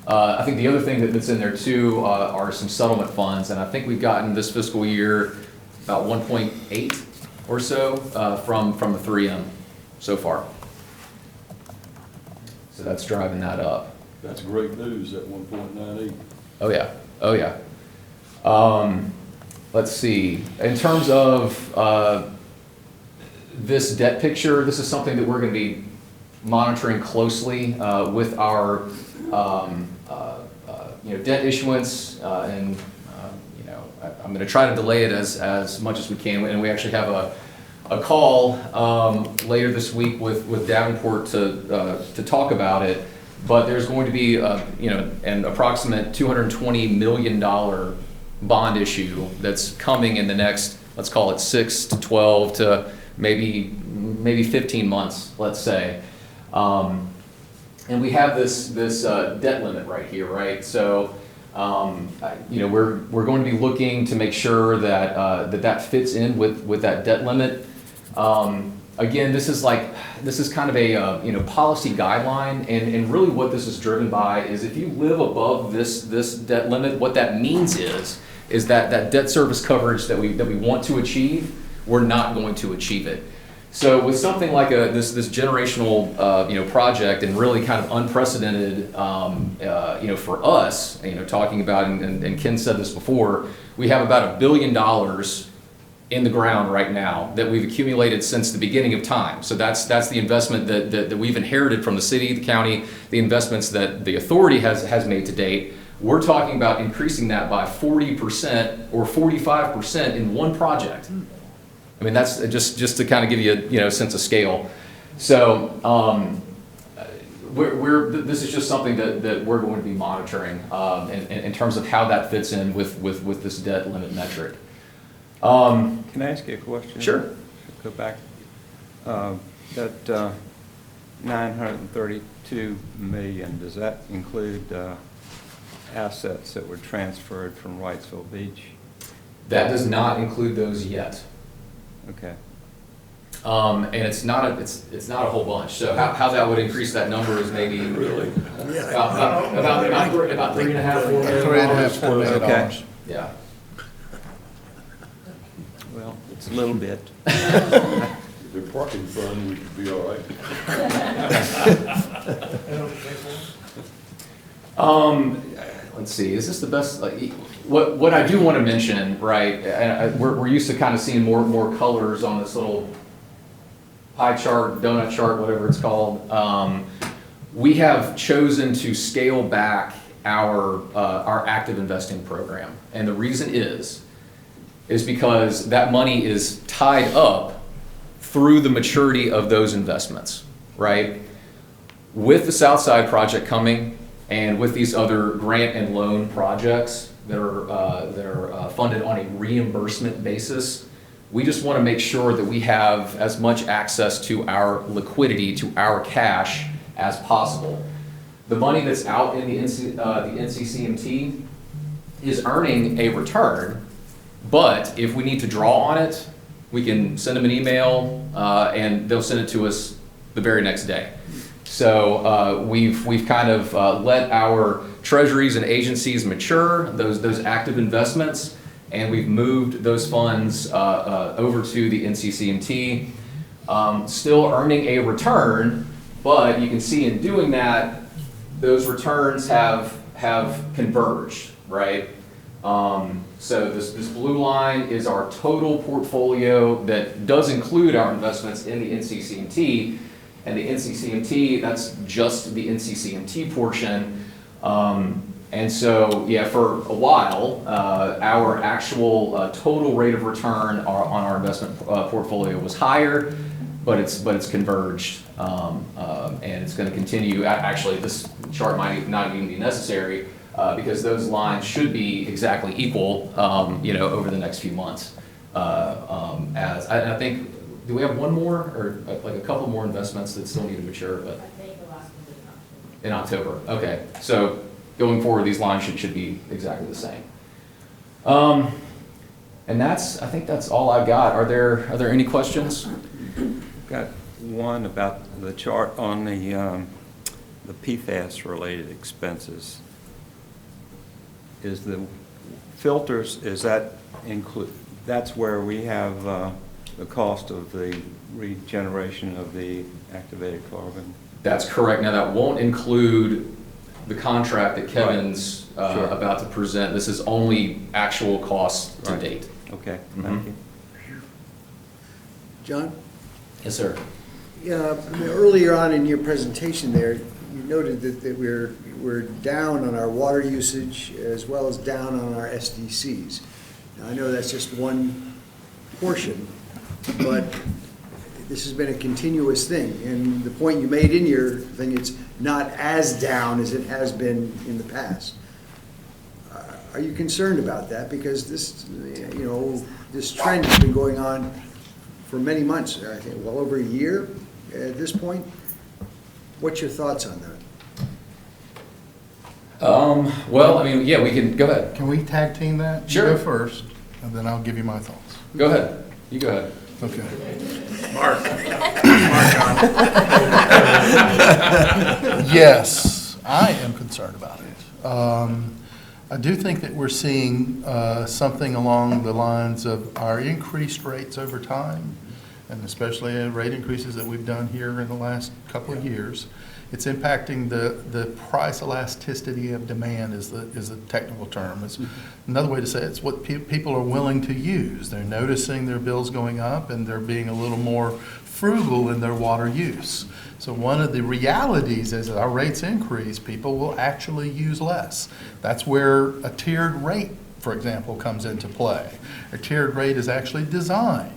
I think the other thing that's in there too are some settlement funds, and I think we've gotten this fiscal year about 1.8 or so from the 3M so far. So that's driving that up. That's great news, that 1.98. Oh yeah, oh yeah. Let's see, in terms of this debt picture, this is something that we're going to be monitoring closely with our debt issuance, and I'm going to try to delay it as much as we can. And we actually have a call later this week with Davenport to talk about it. But there's going to be an approximate $220 million bond issue that's coming in the next, let's call it 6 to 12 to maybe 15 months, let's say. And we have this debt limit right here, right? So, we're going to be looking to make sure that that fits in with that debt limit. Again, this is kind of a policy guideline, and really what this is driven by is if you live above this debt limit, what that means is that debt service coverage that we want to achieve, we're not going to achieve it. So with something like this generational project, and really kind of unprecedented for us, talking about, and Ken said this before, we have about $1 billion in the ground right now that we've accumulated since the beginning of time. So that's the investment that we've inherited from the city, the county, the investments that the authority has made to date. We're talking about increasing that by 40% or 45% in one project. I mean, that's just to kind of give you a sense of scale. So this is just something that we're going to be monitoring in terms of how that fits in with this debt limit metric. Can I ask you a question? Sure. Go back. That $932 million, does that include assets that were transferred from Wrightsville Beach? That does not include those yet. Okay. And it's not a whole bunch. So how that would increase that number is maybe really about $3.5, $4 million. $3.5, $4 million. Okay. Yeah. Well, it's a little bit. The parking fund, we could be all right. Let's see. Is this the best? What I do want to mention, right? And we're used to kind of seeing more colors on this little pie chart, donut chart, whatever it's called. We have chosen to scale back our active investing program, and the reason is because that money is tied up through the maturity of those investments, right? With the Southside project coming, and with these other grant and loan projects that are funded on a reimbursement basis, we just want to make sure that we have as much access to our liquidity, to our cash as possible. The money that's out in the NCCMT is earning a return, but if we need to draw on it, we can send them an email and they'll send it to us the very next day. So we've kind of let our treasuries and agencies mature, those active investments, and we've moved those funds over to the NCCMT, still earning a return, but you can see in doing that, those returns have converged, right? So this blue line is our total portfolio that does include our investments in the NCCMT. And the NCCMT, that's just the NCCMT portion. And so, yeah, for a while, our actual total rate of return on our investment portfolio was higher. but it's converged, and it's going to continue. Actually, this chart might not even be necessary, because those lines should be exactly equal, over the next few months. And I think, do we have one more, or like a couple more investments that still need to mature, but? I think the last one's In October, okay. So going forward, these lines should be exactly the same. And I think that's all I've got. Are there any questions? Got one about the chart on the PFAS-related expenses. Is the filters, is that include, that's where we have the cost of the regeneration of the activated carbon? That's correct. Now, that won't include the contract that Kevin's Sure. about to present. This is only actual costs to Right. date. Okay, Mhm. thank you. John? Yes, sir. Earlier on in your presentation there, you noted that we're down on our water usage as well as down on our SDCs. Now, I know that's just one portion, but this has been a continuous thing. And the point you made in your thing, it's not as down as it has been in the past. Are you concerned about that? Because this, this trend has been going on for many months, I think, well over a year at this point. What's your thoughts on that? Well, I mean, yeah, we can, go ahead. Can we tag team that? Sure. You go first, and then I'll give you my thoughts. Go ahead. You go ahead. Okay. Yes, I am concerned about it. I do think that we're seeing something along the lines of our increased rates over time, and especially rate increases that we've done here in the last couple of years. It's impacting the price elasticity of demand is the technical term. It's another way to say it's what people are willing to use. They're noticing their bills going up, and they're being a little more frugal in their water use. So one of the realities is as our rates increase, people will actually use less. That's where a tiered rate, for example, comes into play. A tiered rate is actually designed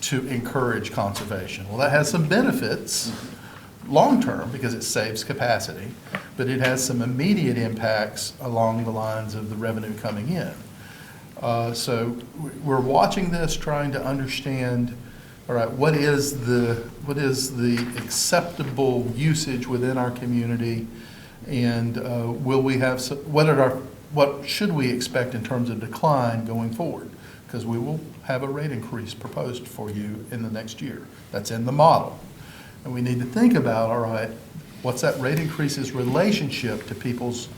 to encourage conservation. Well, that has some benefits long-term because it saves capacity, but it has some immediate impacts along the lines of the revenue coming in. So we're watching this, trying to understand, all right, what is the acceptable usage within our community, and will we have some, what should we expect in terms of decline going forward? Because we will have a rate increase proposed for you in the next year. That's in the model. And we need to think about, all right, what's that rate increase's relationship to people's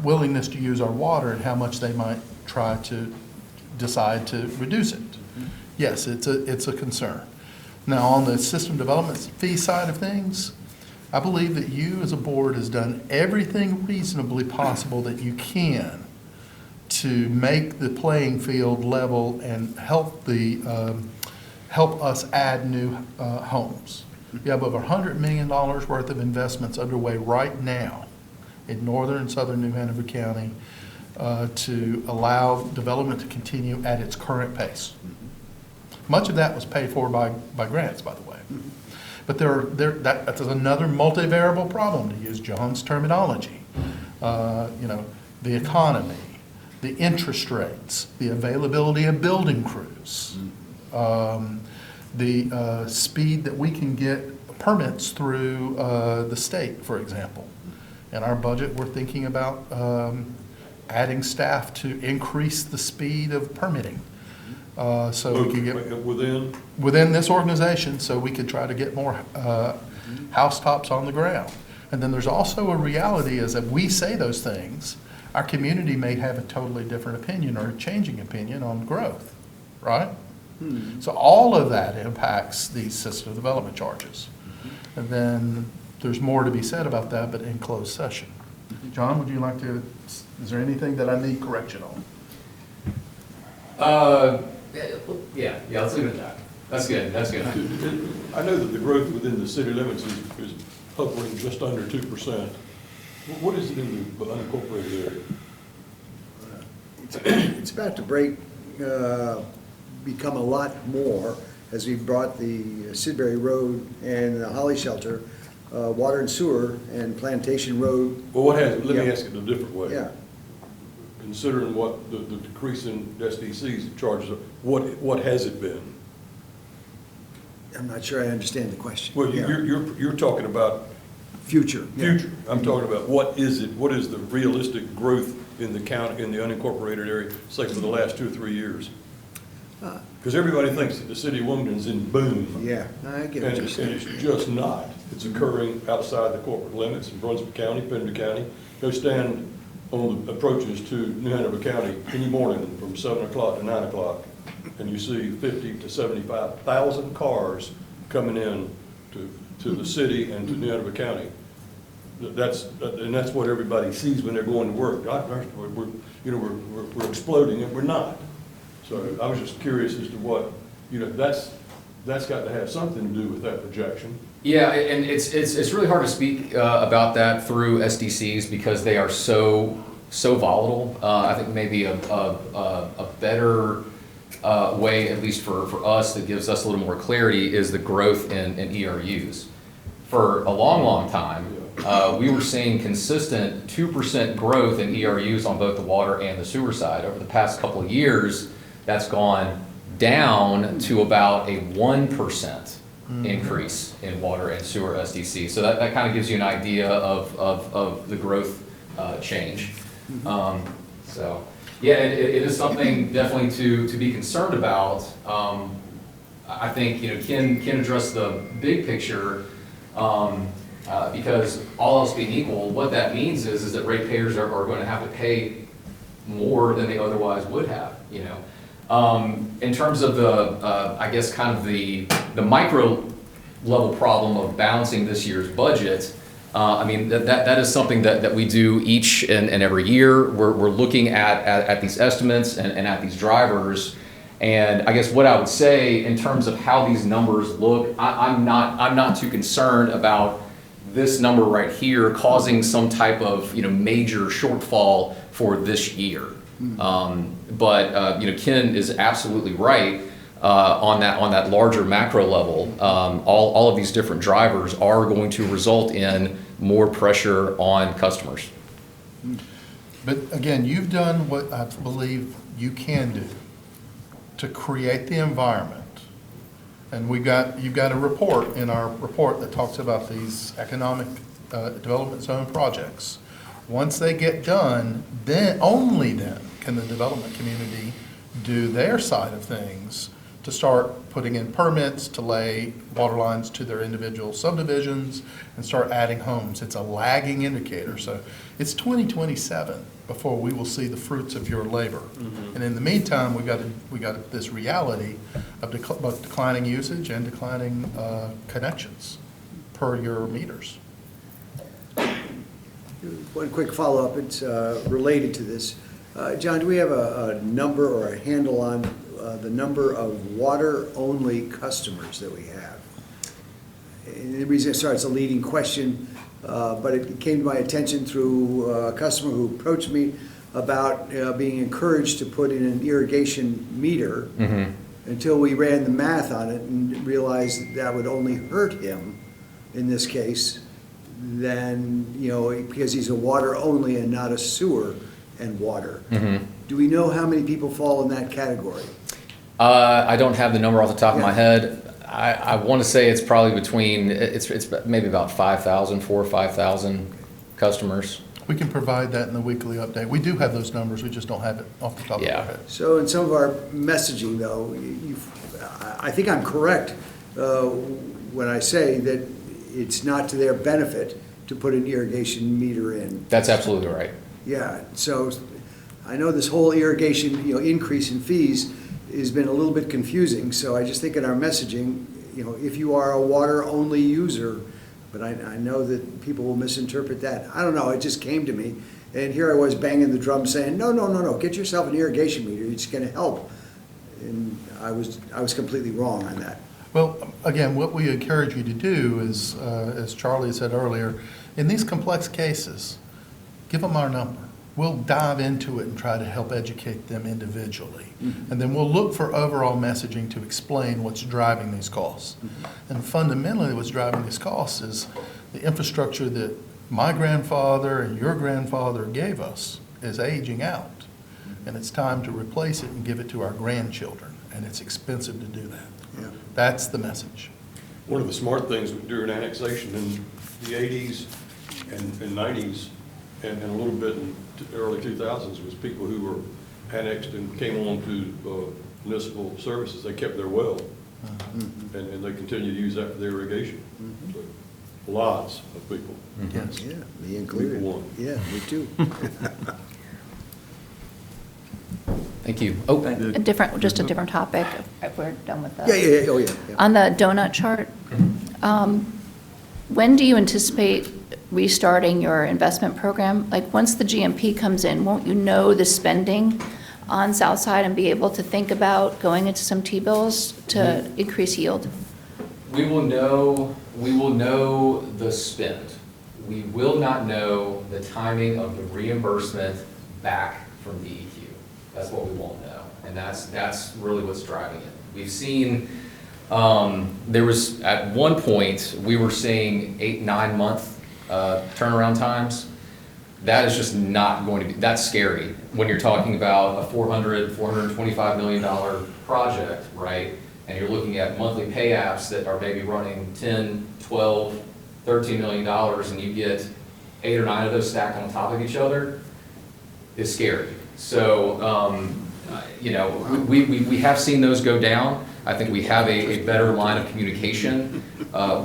willingness to use our water and how much they might try to decide to reduce it. Yes, it's a concern. Now, on the system development fee side of things, I believe that you as a board has done everything reasonably possible that you can to make the playing field level and help us add new homes. We have over $100 million worth of investments underway right now in northern and southern New Hanover County to allow development to continue at its current pace. Much of that was paid for by grants, by the way. But that's another multivariable problem, to use John's terminology. The economy, the interest rates, the availability of building crews, the speed that we can get permits through the state, for example. In our budget, we're thinking about adding staff to increase the speed of permitting. So we can get within this organization, so we could try to get more housetops on the ground. And then there's also a reality is that we say those things, our community may have a totally different opinion or a changing opinion on growth, right? So all of that impacts these system development charges. And then there's more to be said about that, but in closed session. John, would you like to, is there anything that I need correction on? Yeah, let's leave it at that. That's good. I know that the growth within the city limits is hovering just under 2%. What is it in the unincorporated area? It's about to become a lot more, as we brought the Sidbury Road and the Holly Shelter, water and sewer, and Plantation Road. Well, let me Yeah. ask it a different way. Yeah, Considering what the decrease in SDC's charges are, what has it been? I'm not sure I understand the question. Well, Yeah. you're talking about Future. yeah. future. I'm talking about what is the realistic growth in the county, in the unincorporated area, say for the last 2 or 3 years? Because everybody thinks that the city of Wilmington's in boom. Yeah, I get And what you're it's saying. just not. It's occurring outside the corporate limits in Brunswick County, Pender County. Go stand on the approaches to New Hanover County any morning from 7 o'clock to 9 o'clock, and you see 50 to 75,000 cars coming in to the city and to New Hanover County. And that's what everybody sees when they're going to work. We're exploding, and we're not. So I was just curious as to what, that's got to have something to do with that projection. Yeah, and it's really hard to speak about that through SDCs because they are so volatile. I think maybe a better way, at least for us, that gives us a little more clarity is the growth in ERUs. For a long time, we were seeing consistent 2% growth in ERUs on both the water and the sewer side. Over the past couple of years, that's gone down to about a 1% increase in water and sewer SDC. So that kind of gives you an idea of the growth change. So, yeah, it is something definitely to be concerned about. I think, Ken addressed the big picture, because all else being equal, what that means is that ratepayers are going to have to pay more than they otherwise would have, In terms of I guess kind of the micro level problem of balancing this year's budget, that is something that we do each and every year. We're looking at these estimates and at these drivers. And I guess what I would say in terms of how these numbers look, I'm not too concerned about this number right here causing some type of major shortfall for this year. But Ken is absolutely right on that larger macro level. All of these different drivers are going to result in more pressure on customers. But again, you've done what I believe you can do to create the environment. And you've got a report in our report that talks about these economic development zone projects. Once they get done, only then can the development community do their side of things to start putting in permits to lay water lines to their individual subdivisions and start adding homes. It's a lagging indicator. So it's 2027 before we will see the fruits of your labor. And in the meantime, we got this reality of both declining usage and declining connections per your meters. One quick follow-up, it's related to this. John, do we have a number or a handle on the number of water-only customers that we have? And the reason, sorry, it's a leading question, but it came to my attention through a customer who approached me about being encouraged to put in an irrigation meter until we ran the math on it and realized that would only hurt him in this case, then, because he's a water only and not a sewer and water. Do we know how many people fall in that category? I don't have the number off the top of my head. I want to say it's probably it's maybe about 4,000 or 5,000 customers. We can provide that in the weekly update. We do have those numbers, we just don't have it off the top of our head. So in some of our messaging, though, I think I'm correct when I say that it's not to their benefit to put an irrigation meter in. That's absolutely right. Yeah, so I know this whole irrigation, increase in fees has been a little bit confusing, so I just think in our messaging, if you are a water-only user, but I know that people will misinterpret that. I don't know, it just came to me, and here I was banging the drum saying, no, get yourself an irrigation meter, it's gonna help. And I was completely wrong on that. Well, again, what we encourage you to do is, as Charlie said earlier, in these complex cases, give them our number. we'll dive into it and try to help educate them individually. And then we'll look for overall messaging to explain what's driving these costs. And fundamentally, what's driving these costs is the infrastructure that my grandfather and your grandfather gave us is aging out. And it's time to replace it and give it to our grandchildren. And it's expensive to do that. Yeah. That's the message. One of the smart things during annexation in the 80s and 90s and a little bit in early 2000s was people who were annexed and came on to municipal services, they kept their well. And they continue to use that for their irrigation. So, lots of people. Yes. Yeah, me included. One. Yeah, me too. Thank you. Oh, Just a different topic, if we're done with that. Yeah, oh, yeah. On the donut chart, when do you anticipate restarting your investment program? Like, once the GMP comes in, won't you know the spending on Southside and be able to think about going into some T-bills to increase yield? we will know the spend. We will not know the timing of the reimbursement back from DEQ. That's what we won't know. And that's really what's driving it. We've seen, there was, at one point, we were seeing 8-9 month turnaround times. That is just not going to be, that's scary when you're talking about a $425 million project, right? And you're looking at monthly pay apps that are maybe running 10, 12, $13 million, and you get 8 or 9 of those stacked on top of each other, is scary. So, you know, we have seen those go down. I think we have a better line of communication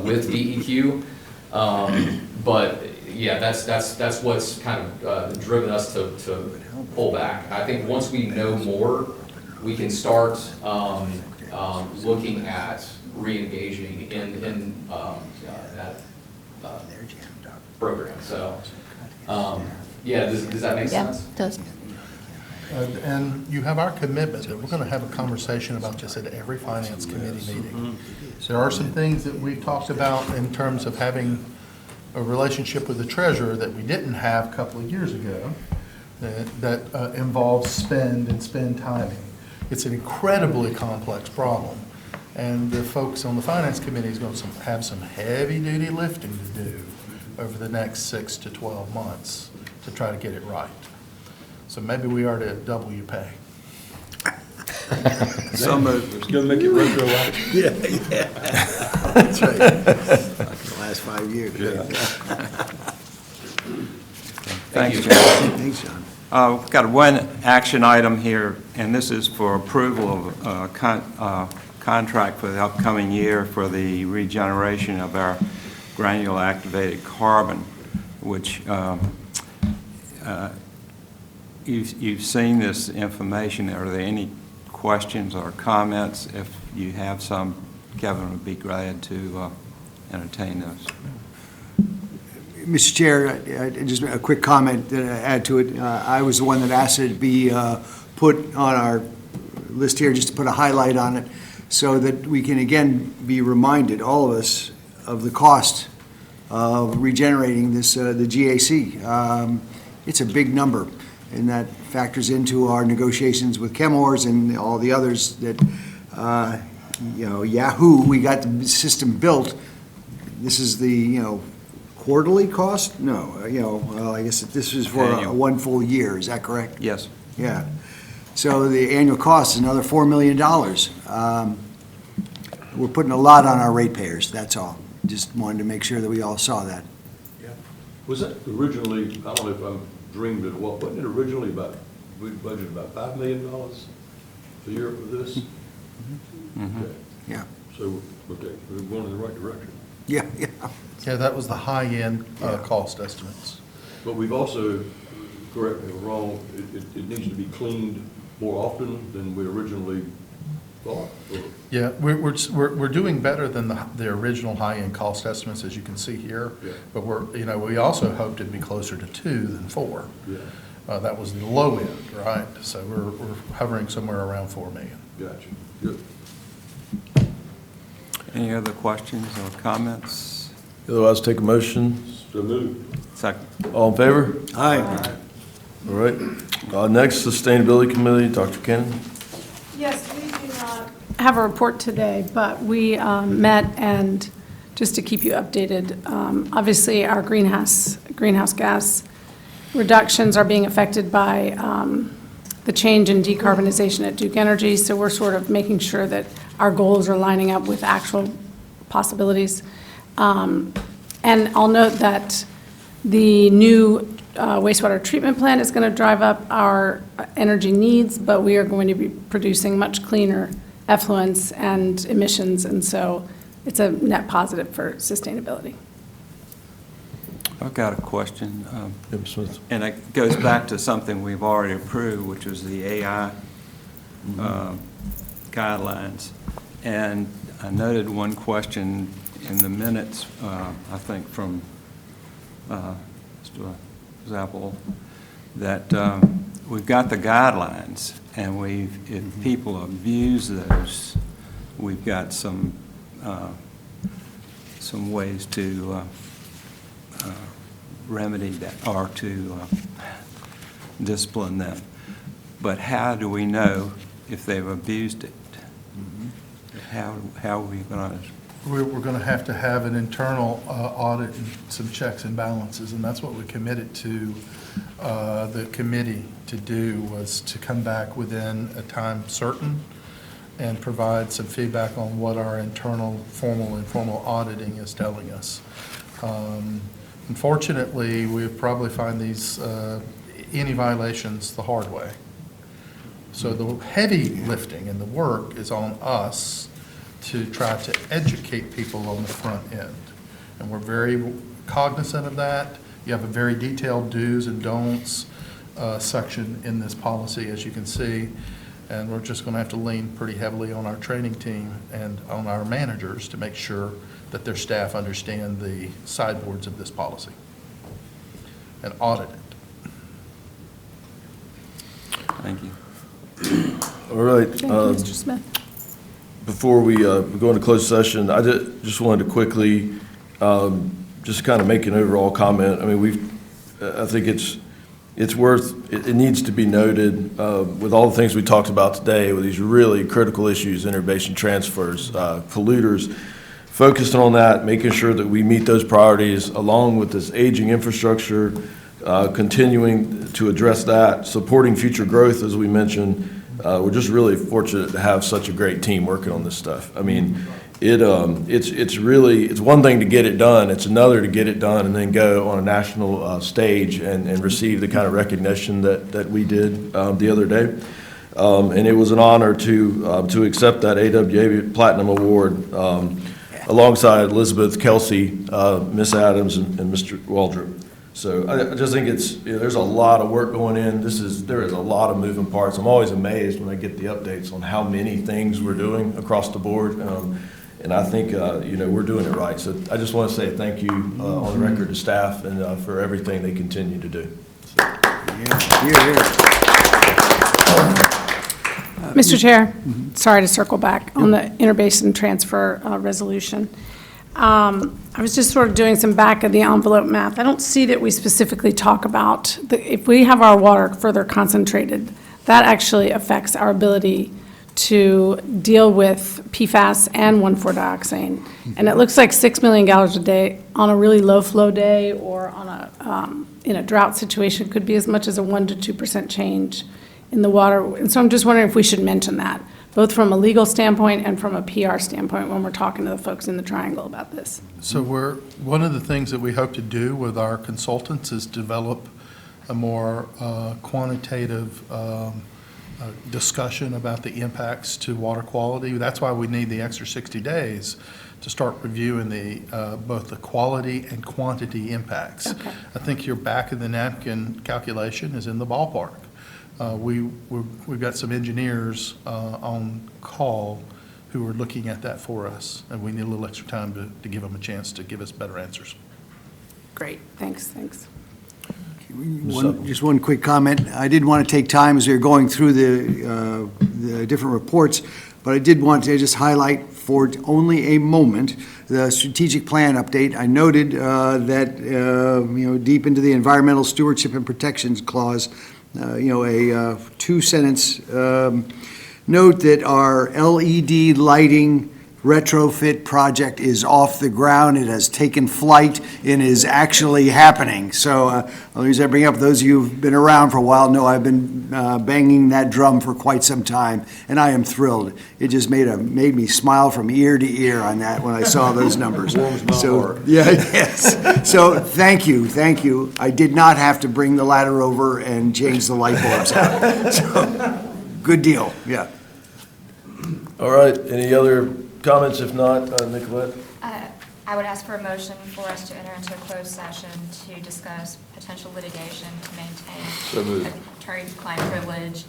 with DEQ. But yeah, that's what's kind of driven us to pull back. I think once we know more, we can start looking at re-engaging in that program. So, yeah, does that make sense? Yeah, it does. And you have our commitment that we're going to have a conversation about this at every finance committee meeting. There are some things that we've talked about in terms of having a relationship with the treasurer that we didn't have a couple of years ago that involves spend and spend timing. It's an incredibly complex problem. And the folks on the finance committee is going to have some heavy-duty lifting to do over the next 6 to 12 months to try to get it right. So maybe we are to double your pay. Some It's gonna make it retroactive. Yeah. That's right. Like the last 5 years. Yeah. Thank you. Thanks, John. We've got one action item here, and this is for approval of contract for the upcoming year for the regeneration of our granular activated carbon, which you've seen this information. Are there any questions or comments? If you have some, Kevin would be glad to entertain those. Mr. Chair, just a quick comment to add to it. I was the one that asked it to be put on our list here, just to put a highlight on it, so that we can again be reminded, all of us, of the cost of regenerating this, the GAC. It's a big number, and that factors into our negotiations with Chemours and all the others that, you know, Yahoo, we got the system built. This is the, you know, quarterly cost? No, you know, well, I guess this is for Annual. one full year, is that correct? Yes. Yeah. So the annual cost is another $4 million. We're putting a lot on our ratepayers, that's all. Just wanted to make sure that we all saw that. Was that originally, I don't know if I'm dreamed it, wasn't it originally about, we budgeted about $5 million a year for this? Okay. Yeah. So, okay, we're going in the right direction. Yeah, yeah. Yeah, that was the high-end cost estimates. But we've also, correct me if I'm wrong, it needs to be cleaned more often than we originally thought. Or- Yeah, we're doing better than the original high-end cost estimates, as you can see here. Yeah. But we also hoped it'd be closer to 2 than 4. Yeah, That was the low end, right? So we're hovering somewhere around 4 million. gotcha, good. Any other questions or comments? Otherwise, take a motion. So moved. Second. All in favor? Aye. All right. Next, Sustainability Committee, Dr. Cannon. Yes, we do not have a report today, but we met, and just to keep you updated, obviously our greenhouse gas reductions are being affected by the change in decarbonization at Duke Energy, so we're sort of making sure that our goals are lining up with actual possibilities. And I'll note that the new wastewater treatment plant is going to drive up our energy needs, but we are going to be producing much cleaner effluents and emissions, and so it's a net positive for sustainability. I've got a question, Yep, Smith. and it goes back to something we've already approved, which was the AI guidelines. And I noted one question in the minutes, I think from Mr. Zappel, that we've got the guidelines, and if people abuse those, we've got some ways to remedy that, or to discipline them. But how do we know if they've abused it? How are we going to? We're going to have an internal audit and some checks and balances, and that's what we committed to the committee to do, was to come back within a time certain and provide some feedback on what our internal formal and informal auditing is telling us. Unfortunately, we probably find these, any violations the hard way. So the heavy lifting and the work is on us to try to educate people on the front end. And we're very cognizant of that. You have a very detailed do's and don'ts section in this policy, as you can see. And we're just going to have to lean pretty heavily on our training team and on our managers to make sure that their staff understand the sideboards of this policy and audit it. Thank you. All right. Thank you, Mr. Smith. Before we go into closed session, I just wanted to quickly just kind of make an overall comment. I mean, I think it needs to be noted with all the things we talked about today, with these really critical issues, interbasin transfers, polluters, focusing on that, making sure that we meet those priorities along with this aging infrastructure, continuing to address that, supporting future growth, as we mentioned. We're just really fortunate to have such a great team working on this stuff. I mean, it's one thing to get it done, it's another to get it done and then go on a national stage and receive the kind of recognition that we did the other day. And it was an honor to accept that AWA Platinum Award alongside Elizabeth Kelsey, Miss Adams, and Mr. Waldrop. So I just think there's a lot of work going in. There is a lot of moving parts. I'm always amazed when I get the updates on how many things we're doing across the board. And I think, we're doing it right. So I just want to say thank you on the record to staff and for everything they continue to do. So. Mr. Chair, sorry to circle back on the interbasin transfer resolution. I was just sort of doing some back of the envelope math. I don't see that we specifically talk about, if we have our water further concentrated, that actually affects our ability to deal with PFAS and 1,4-dioxane. And it looks like 6 million gallons a day on a really low flow day or on in a drought situation could be as much as a 1% to 2% change in the water. And so I'm just wondering if we should mention that, both from a legal standpoint and from a PR standpoint when we're talking to the folks in the Triangle about this. So one of the things that we hope to do with our consultants is develop a more quantitative discussion about the impacts to water quality. That's why we need the extra 60 days to start reviewing both the quality and quantity impacts. Okay. I think your back of the napkin calculation is in the ballpark. We've got some engineers on call who are looking at that for us, and we need a little extra time to give them a chance to give us better answers. Great, thanks. Just one quick comment. I didn't want to take time as we were going through the different reports, but I did want to just highlight for only a moment the strategic plan update, I noted that, deep into the environmental stewardship and protections clause, a two-sentence note that our LED lighting retrofit project is off the ground. It has taken flight and is actually happening. So the reason I bring up, those of you who've been around for a while know I've been banging that drum for quite some time, and I am thrilled. It just made me smile from ear to ear on that when I saw those numbers. Yes. So thank you. I did not have to bring the ladder over and change the light bulbs out. So, good deal, yeah. All right, any other comments? If not, Nicolette? I would ask for a motion for us to enter into a closed session to discuss potential litigation to maintain attorney-client privilege,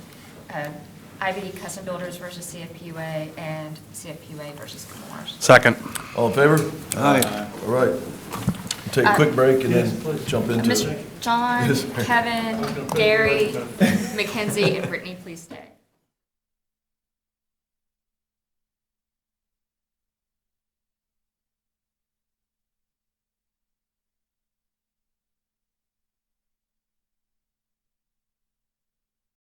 IVD Custom Builders versus CFPUA, and CFPUA versus Commerce. Second. All in favor? Aye. All right. Take a quick break and then jump into it. John, Yes. Kevin, Gary, Mackenzie, and Brittany, please stay.